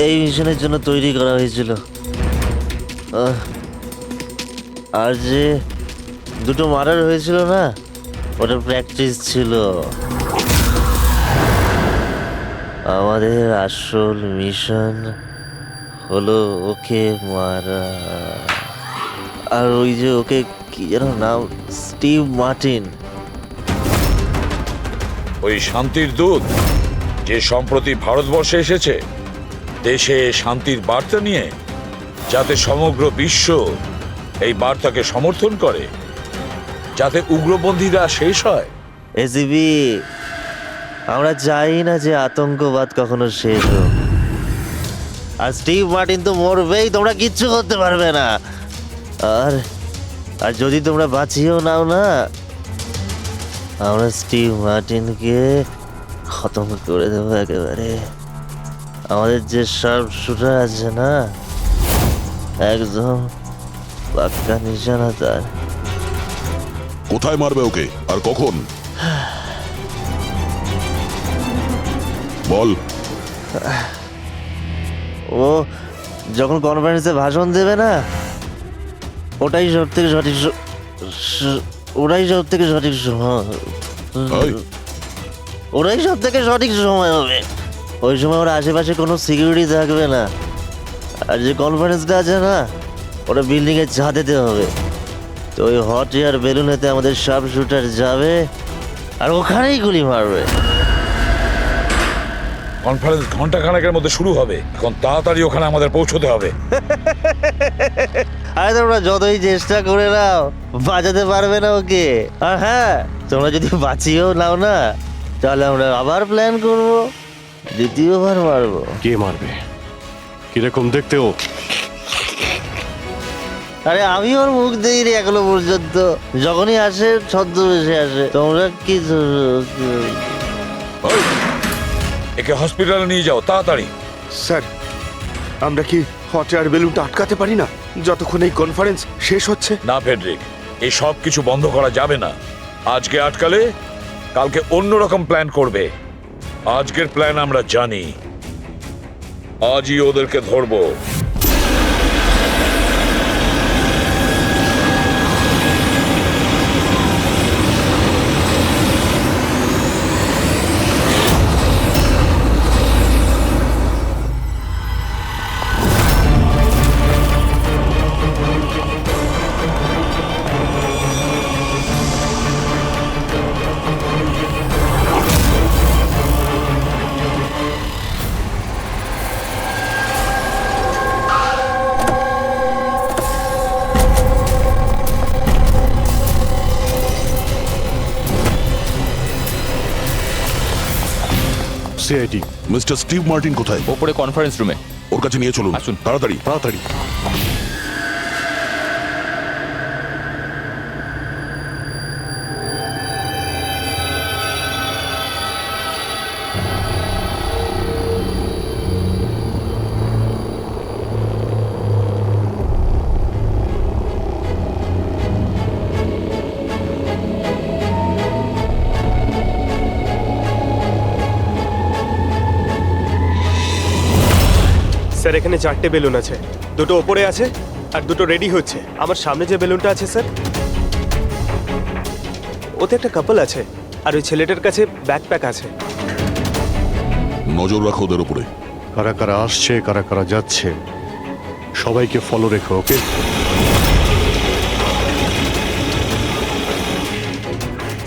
এই মিশনের জন্য তৈরি করা হয়েছিল। আর যে দুটো মার্ডার হয়েছিল না, ওটা প্র্যাকটিস ছিল। আমাদের আসল মিশন হলো ওকে মারা। আর ওই যে ওকে কি যেন নাম, স্টিভ মার্টিন। ওই শান্তির দূত যে সম্প্রতি ভারতবর্ষে এসেছে দেশে শান্তির বার্তা নিয়ে, যাতে সমগ্র বিশ্ব এই বার্তাকে সমর্থন করে, যাতে উগ্রপন্থীরা শেষ হয়। এসিবি, আমরা চাই না যে আতঙ্কবাদ কখনো শেষ হোক। আর স্টিভ মার্টিন তো মরবেই, তোমরা কিচ্ছু করতে পারবে না। আর আর যদি তোমরা বাঁচিয়েও নাও না, আমরা স্টিভ মার্টিনকে খতম করে দেবো একেবারে। আমাদের যে শার্প শুটার আছে না, একদম পাক্কা নিশানা তার। কোথায় মারবে ওকে আর কখন? বল। ও যখন কনফারেন্সে ভাষণ দেবে না, ওটাই সব থেকে সঠিক ওটাই সব থেকে সঠিক সময়। ওটাই সব থেকে সঠিক সময় হবে। ওই সময় ওর আশেপাশে কোনো সিকিউরিটি থাকবে না। আর যে কনফারেন্সটা আছে না, ওটা বিল্ডিং এর ছাদেতে হবে। তো ওই হট এয়ার বেলুনেতে আমাদের সাব শুটার যাবে আর ওখানেই গুলি মারবে। কনফারেন্স ঘন্টা খানেকের মধ্যে শুরু হবে, এখন তাড়াতাড়ি ওখানে আমাদের পৌঁছতে হবে। আরে তোমরা যতই চেষ্টা করে নাও, বাঁচাতে পারবে না ওকে। আর হ্যাঁ, তোমরা যদি বাঁচিয়েও নাও না, তাহলে আমরা আবার প্ল্যান করব, দ্বিতীয়বার মারবো। কে মারবে? কিরকম দেখতে ও? আরে আমি ওর মুখ দেইনি এখনো পর্যন্ত। যখনই আসে ছদ্মবেশে আসে। তোমরা কি একে হসপিটালে নিয়ে যাও তাড়াতাড়ি। স্যার, আমরা কি হট এয়ার বেলুনটা আটকাতে পারি না যতক্ষণ এই কনফারেন্স শেষ হচ্ছে? না ফেডরিক, এই সব কিছু বন্ধ করা যাবে না। আজকে আটকালে কালকে অন্যরকম প্ল্যান করবে। আজকের প্ল্যান আমরা জানি, আজই ওদেরকে ধরবো। সিআইডি। মিস্টার স্টিভ মার্টিন কোথায়? ওপরে কনফারেন্স রুমে। ওর কাছে নিয়ে চলুন। আসুন। তাড়াতাড়ি তাড়াতাড়ি। স্যার, এখানে 4টে বেলুন আছে। দুটো ওপরে আছে আর দুটো রেডি হচ্ছে। আমার সামনে যে বেলুনটা আছে স্যার, ওতে একটা কাপল আছে। আর ওই ছেলেটার কাছে ব্যাকপ্যাক আছে। নজর রাখো ওদের উপরে। কারা কারা আসছে, কারা কারা যাচ্ছে, সবাইকে ফলো রেখো, ওকে?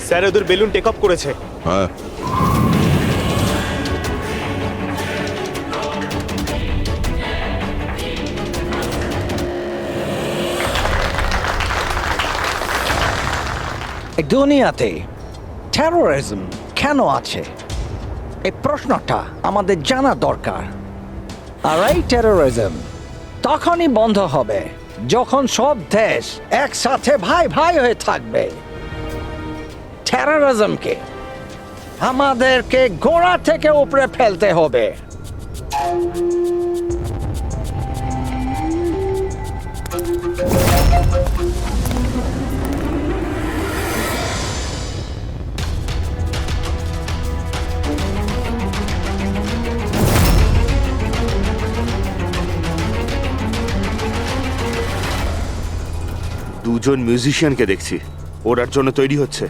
স্যার, ওদের বেলুন টেক অফ করেছে। হ্যাঁ, এই দুনিয়াতে টেরোরিজম কেন আছে এই প্রশ্নটা আমাদের জানা দরকার। আর এই টেরোরিজম তখনই বন্ধ হবে যখন সব দেশ একসাথে ভাই ভাই হয়ে থাকবে। টেরোরিজমকে আমাদেরকে গোড়া থেকে উপরে ফেলতে হবে। দুজন মিউজিশিয়ানকে দেখছি, ওরার জন্য তৈরি হচ্ছে।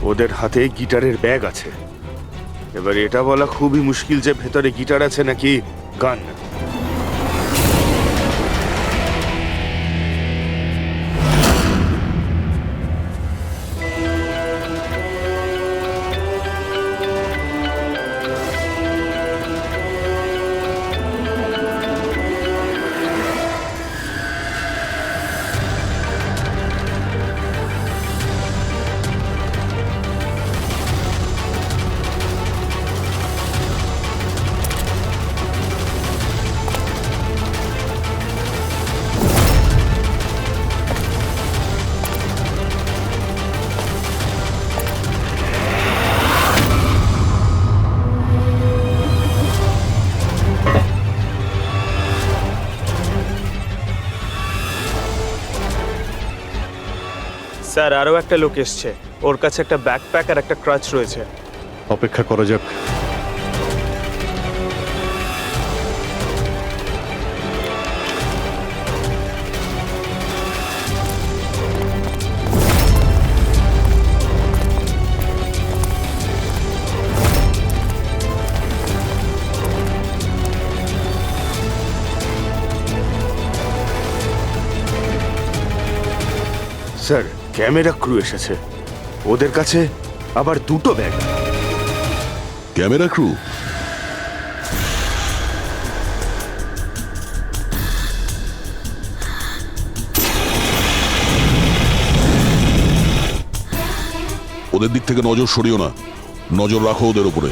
ওদের হাতে গিটারের ব্যাগ আছে। এবার এটা বলা খুবই মুশকিল যে ভেতরে গিটার আছে নাকি গান। স্যার আরও একটা লোক এসছে, ওর কাছে একটা ব্যাকপ্যাক আর একটা ক্রাচ রয়েছে। অপেক্ষা করা যাক। স্যার ক্যামেরা ক্রু এসেছে, ওদের কাছে আবার দুটো ব্যাগ। Camera crew? ওদের দিক থেকে নজর সরিও না, নজর রাখো ওদের উপরে।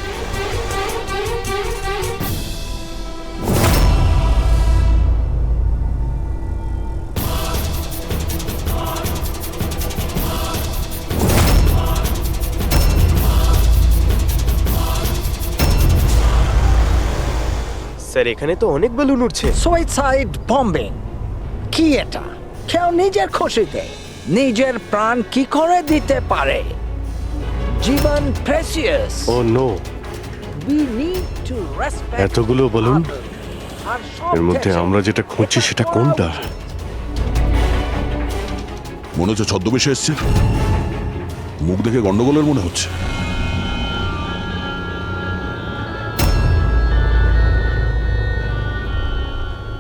স্যার এখানে তো অনেক বেলুন উঠছে। সুইসাইড বম্বিং কি এটা? কেউ নিজের খুশিতে নিজের প্রাণ কি করে দিতে পারে? জীবন precious. Oh no, We need to respect এতগুলো বলুন, others. আর সব এর মধ্যে দেশে আমরা যেটা খুঁজছি সেটা কোনটা? মনে হচ্ছে ছদ্মবেশে এসছে, মুখ দেখে গন্ডগোলের মনে হচ্ছে।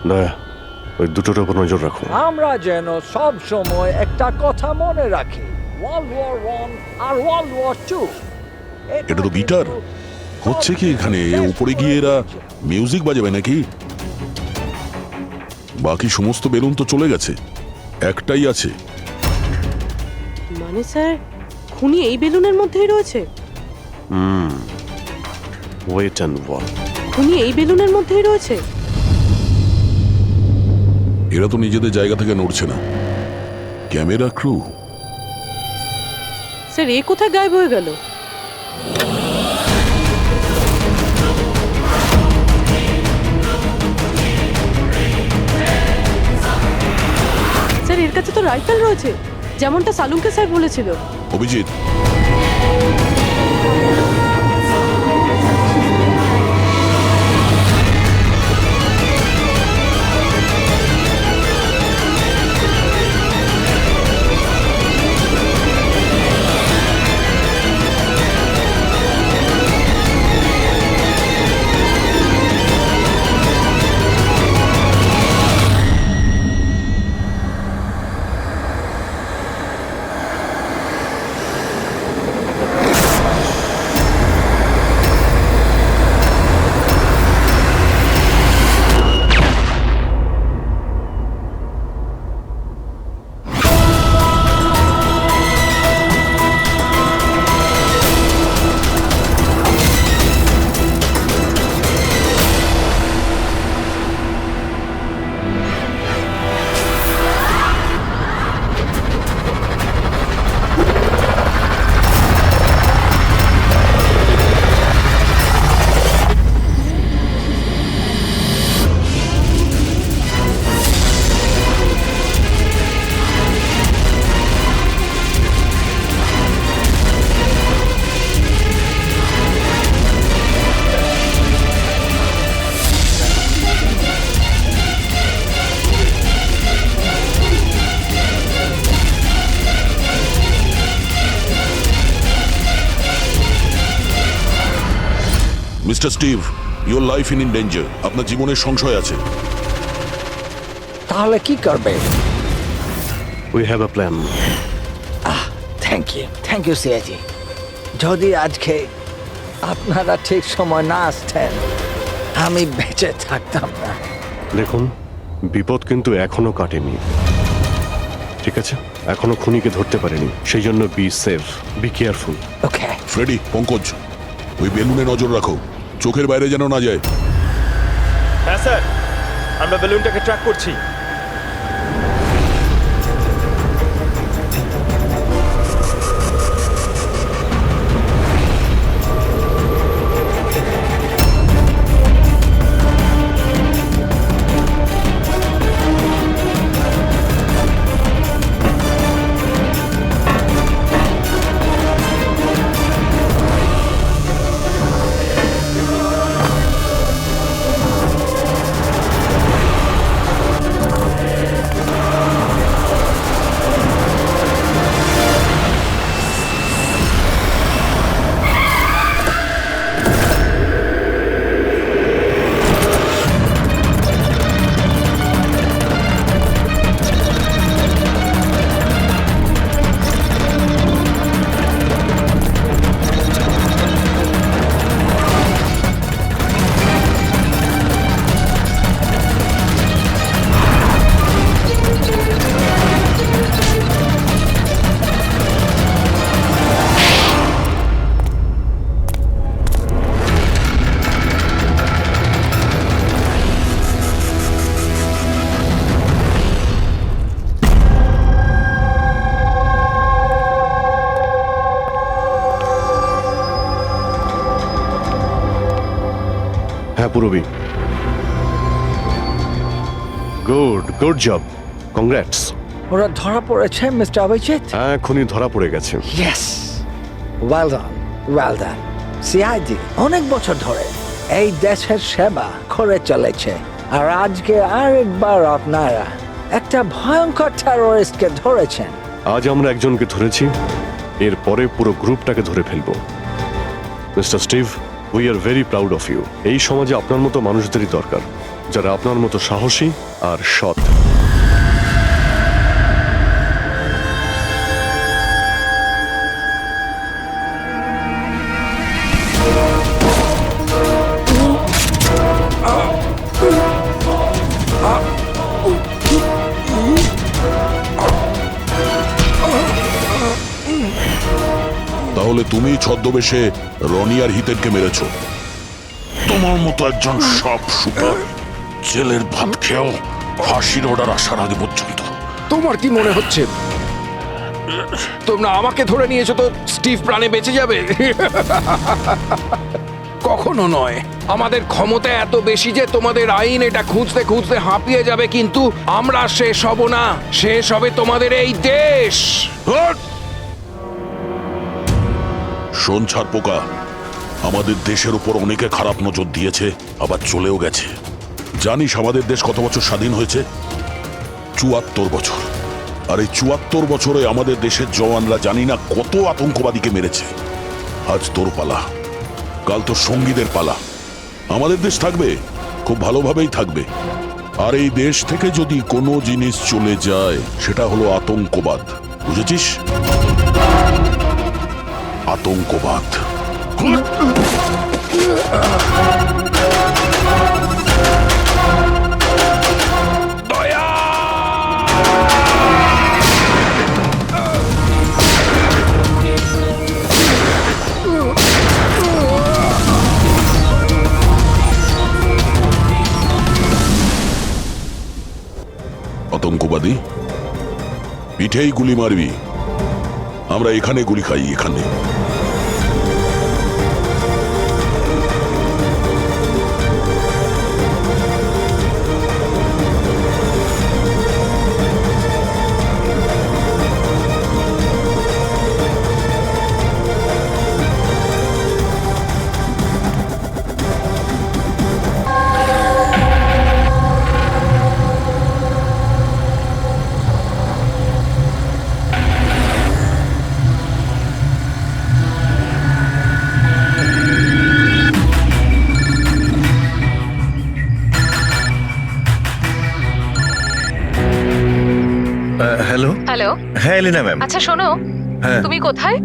দয়া, ওই দুটোর উপর নজর রাখো। আমরা যেন সব সময় একটা কথা মনে রাখি, ওয়ার্ল্ড ওয়ার 1 আর ওয়ার্ল্ড ওয়ার 2। এটা তো গিটার। হচ্ছে কি এখানে? উপরে গিয়ে এরা মিউজিক বাজাবে নাকি? বাকি সমস্ত বেলুন তো চলে গেছে, একটাই আছে। মানে স্যার খুনি এই বেলুনের মধ্যেই রয়েছে? Wait and watch. খুনি এই বেলুনের মধ্যেই রয়েছে? এরা তো নিজেদের জায়গা থেকে নড়ছে না। Camera crew? স্যার এ কোথায় গায়েব হয়ে গেল? স্যার এর কাছে তো রাইফেল রয়েছে, যেমনটা সালুঙ্কে স্যার বলেছিল। Abhijit, mister Steve, your life in danger. আপনার জীবনের সংশয় আছে। তাহলে কি করবে? We have a plan. Thank you সিয়াজি। যদি আজকে আপনারা ঠিক সময় না আসতেন আমি বেঁচে থাকতাম না। দেখুন, বিপদ কিন্তু এখনো কাটেনি, ঠিক আছে? এখনো খুনিকে ধরতে পারেনি, সেই জন্য be safe, be careful. Okay Freddy, Pankaj, ওই বেলুনে নজর রাখো, চোখের বাইরে যেন না যায়। হ্যাঁ স্যার, আমরা বেলুনটাকে ট্র্যাক করছি। হ্যাঁ পুরবি, গুড জব, কংগ্রাটস। ওরা ধরা পড়েছে মিস্টার অভিজিৎ? হ্যাঁ, খুনি ধরা পড়ে গেছে। Yes, well done. সিআইডি অনেক বছর ধরে এই দেশের সেবা করে চলেছে, আর আজকে আরেকবার আপনারা একটা ভয়ঙ্কর টেররিস্টকে ধরেছেন। আজ আমরা একজনকে ধরেছি, এরপরে পুরো গ্রুপটাকে ধরে ফেলবো। Mister Steve, we are very proud of you. এই সমাজে আপনার মতো মানুষদেরই দরকার, যারা আপনার মতো সাহসী আর সৎ। তাহলে তুমি ছদ্মবেশে রনি আর হিতেনকে মেরেছ? তোমার মতো একজন সব সুপার জেলের ভাত খেয়েও ফাঁসির অর্ডার আসার আগে পর্যন্ত। তোমার কি মনে হচ্ছে তোমরা আমাকে ধরে নিয়েছো তো স্টিভ প্রাণে বেঁচে যাবে? কখনো নয়। আমাদের ক্ষমতা এত বেশি যে তোমাদের আইন এটা খুঁজতে খুঁজতে হাঁপিয়ে যাবে, কিন্তু আমরা শেষ হব না। শেষ হবে তোমাদের এই দেশ। শোন ছারপোকা, আমাদের দেশের উপর অনেকে খারাপ নজর দিয়েছে, আবার চলেও গেছে। জানিস আমাদের দেশ কত বছর স্বাধীন হয়েছে? ৭৪ বছর। আর এই ৭৪ বছরে আমাদের দেশের জওয়ানরা জানি না কত আতঙ্কবাদীকে মেরেছে। আজ তোর পালা, কাল তোর সঙ্গীদের পালা। আমাদের দেশ থাকবে, খুব ভালোভাবেই থাকবে। আর এই দেশ থেকে যদি কোনো জিনিস চলে যায় সেটা হলো আতঙ্কবাদ, বুঝেছিস? আতঙ্কবাদ। আতঙ্কবাদী পিঠেই গুলি মারবি, আমরা এখানে গুলি খাই, এখানে। হ্যালো, হ্যাঁ এলিনা ম্যাম। আচ্ছা শোনো, হ্যাঁ তুমি কোথায়?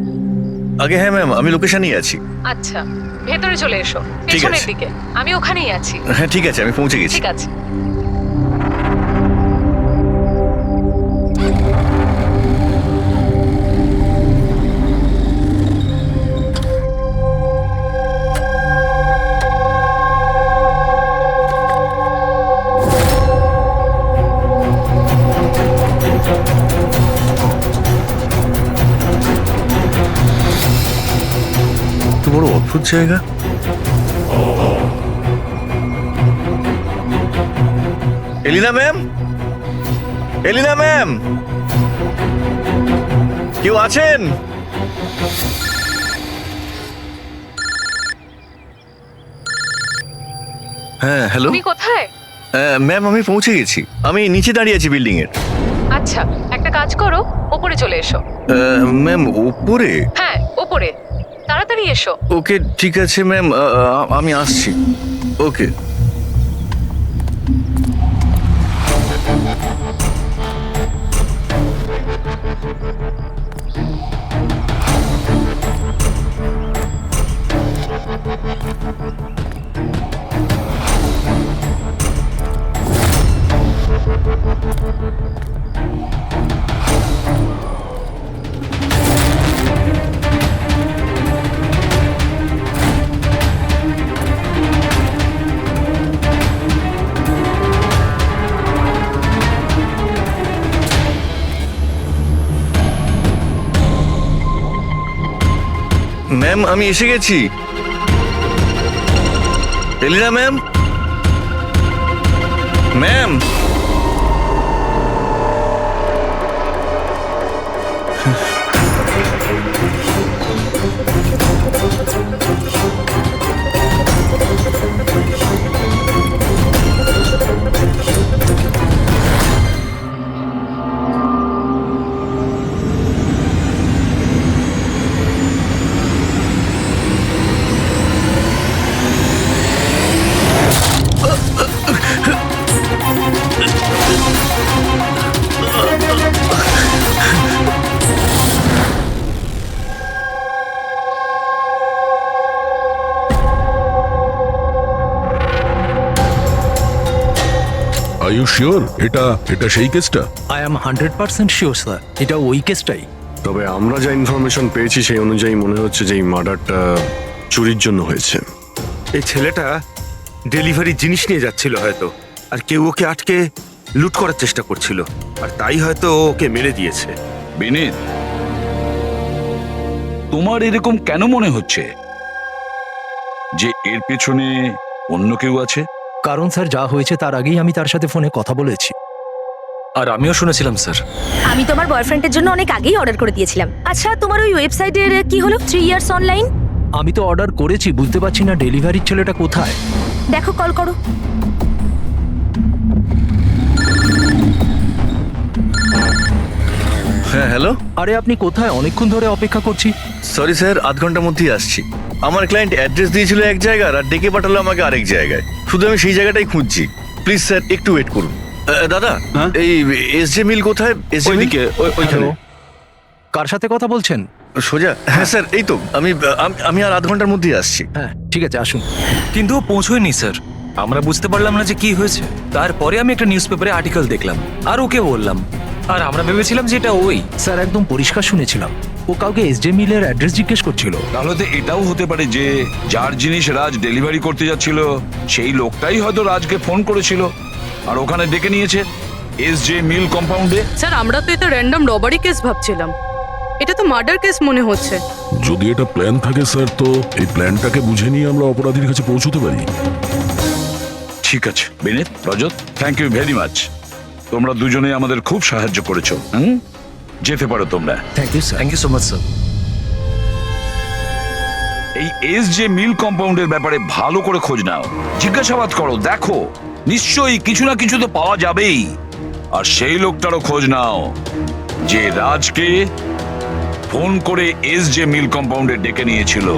আগে হ্যাঁ ম্যাম, আমি লোকেশনেই আছি। আচ্ছা, ভেতরে চলে এসো, ঠিক আছে। পেছনের দিকে। আমি ওখানেই আছি। হ্যাঁ ঠিক আছে, আমি পৌঁছে গেছি। ঠিক আছে। তো বড় অদ্ভুত জায়গা। এলিনা ম্যাম, এলিনা ম্যাম, কেউ আছেন? হ্যাঁ হ্যালো তুমি কোথায়? ম্যাম, আমি পৌঁছে গেছি। আমি নিচে দাঁড়িয়ে আছি বিল্ডিং এর। আচ্ছা, একটা কাজ করো, ওপরে চলে এসো। ম্যাম উপরে? হ্যাঁ, ওপরে তাড়াতাড়ি এসো। ওকে ঠিক আছে ম্যাম, আমি আসছি। ওকে। ম্যাম আমি এসে গেছি। Elina ma'am, ma'am. Are you sure এটা সেই কেসটা? আই এম 100% শিওর স্যার, এটা ওই কেসটাই। তবে আমরা যা ইনফরমেশন পেয়েছি সেই অনুযায়ী মনে হচ্ছে যে এই মার্ডারটা চুরির জন্য হয়েছে। এই ছেলেটা ডেলিভারি জিনিস নিয়ে যাচ্ছিল হয়তো, আর কেউ ওকে আটকে লুট করার চেষ্টা করছিল, আর তাই হয়তো ও ওকে মেরে দিয়েছে। বিনীত, তোমার এরকম কেন মনে হচ্ছে যে এর পেছনে অন্য কেউ আছে? কারণ স্যার যা হয়েছে তার আগেই আমি তার সাথে ফোনে কথা বলেছি, আর আমিও শুনেছিলাম স্যার। আমি তোমার বয়ফ্রেন্ডের জন্য অনেক আগেই অর্ডার করে দিয়েছিলাম। আচ্ছা, তোমার ওই ওয়েবসাইটের কি হলো? 3 ইয়ার্স অনলাইন। আমি তো অর্ডার করেছি, বুঝতে পারছি না ডেলিভারির ছেলেটা কোথায়। দেখো, কল করো। হ্যাঁ হ্যালো। আরে আপনি কোথায়? অনেকক্ষণ ধরে অপেক্ষা করছি। সরি স্যার, আধ ঘন্টার মধ্যেই আসছি। আমার ক্লায়েন্ট অ্যাড্রেস দিয়েছিল এক জায়গায় আর ডেকে পাঠালো আমাকে আরেক জায়গায়। শুধু আমি সেই জায়গাটাই খুঁজছি। প্লিজ স্যার একটু ওয়েট করুন। দাদা, এই এসজে মিল কোথায়? এসজে মিল ওইখানে। কার সাথে কথা বলছেন? সোজা? হ্যাঁ স্যার, এই তো আমি আর আধ ঘন্টার মধ্যেই আসছি। হ্যাঁ ঠিক আছে, আসুন। কিন্তু ও পৌঁছয়নি স্যার, আমরা বুঝতে পারলাম না যে কি হয়েছে। তারপরে আমি একটা নিউজ পেপারে আর্টিকেল দেখলাম আর ওকে বললাম, আর আমরা ভেবেছিলাম যে এটা ওই। স্যার একদম পরিষ্কার শুনেছিলাম, ও কাউকে এসজে মিলের অ্যাড্রেস জিজ্ঞেস করছিল। তাহলে তো এটাও হতে পারে যে যার জিনিস রাজ ডেলিভারি করতে যাচ্ছিল সেই লোকটাই হয়তো রাজকে ফোন করেছিল আর ওখানে ডেকে নিয়েছে এসজে মিল কম্পাউন্ডে। স্যার আমরা তো এটা র্যান্ডম রবারি কেস ভাবছিলাম, এটা তো মার্ডার কেস মনে হচ্ছে। যদি এটা প্ল্যান থাকে স্যার, তো এই প্ল্যানটাকে বুঝে নিয়ে আমরা অপরাধীর কাছে পৌঁছতে পারি। ঠিক আছে Binit, Rajat, thank you very much. তোমরা দুজনে আমাদের খুব সাহায্য করেছো। যেতে পারো তোমরা। Thank you sir. Thank you so much sir. এই এসজে মিল কম্পাউন্ডের ব্যাপারে ভালো করে খোঁজ নাও, জিজ্ঞাসাবাদ করো, দেখো নিশ্চয়ই কিছু না কিছু তো পাওয়া যাবেই। আর সেই লোকটারও খোঁজ নাও যে রাজকে ফোন করে এসজে মিল কম্পাউন্ডে ডেকে নিয়েছিল।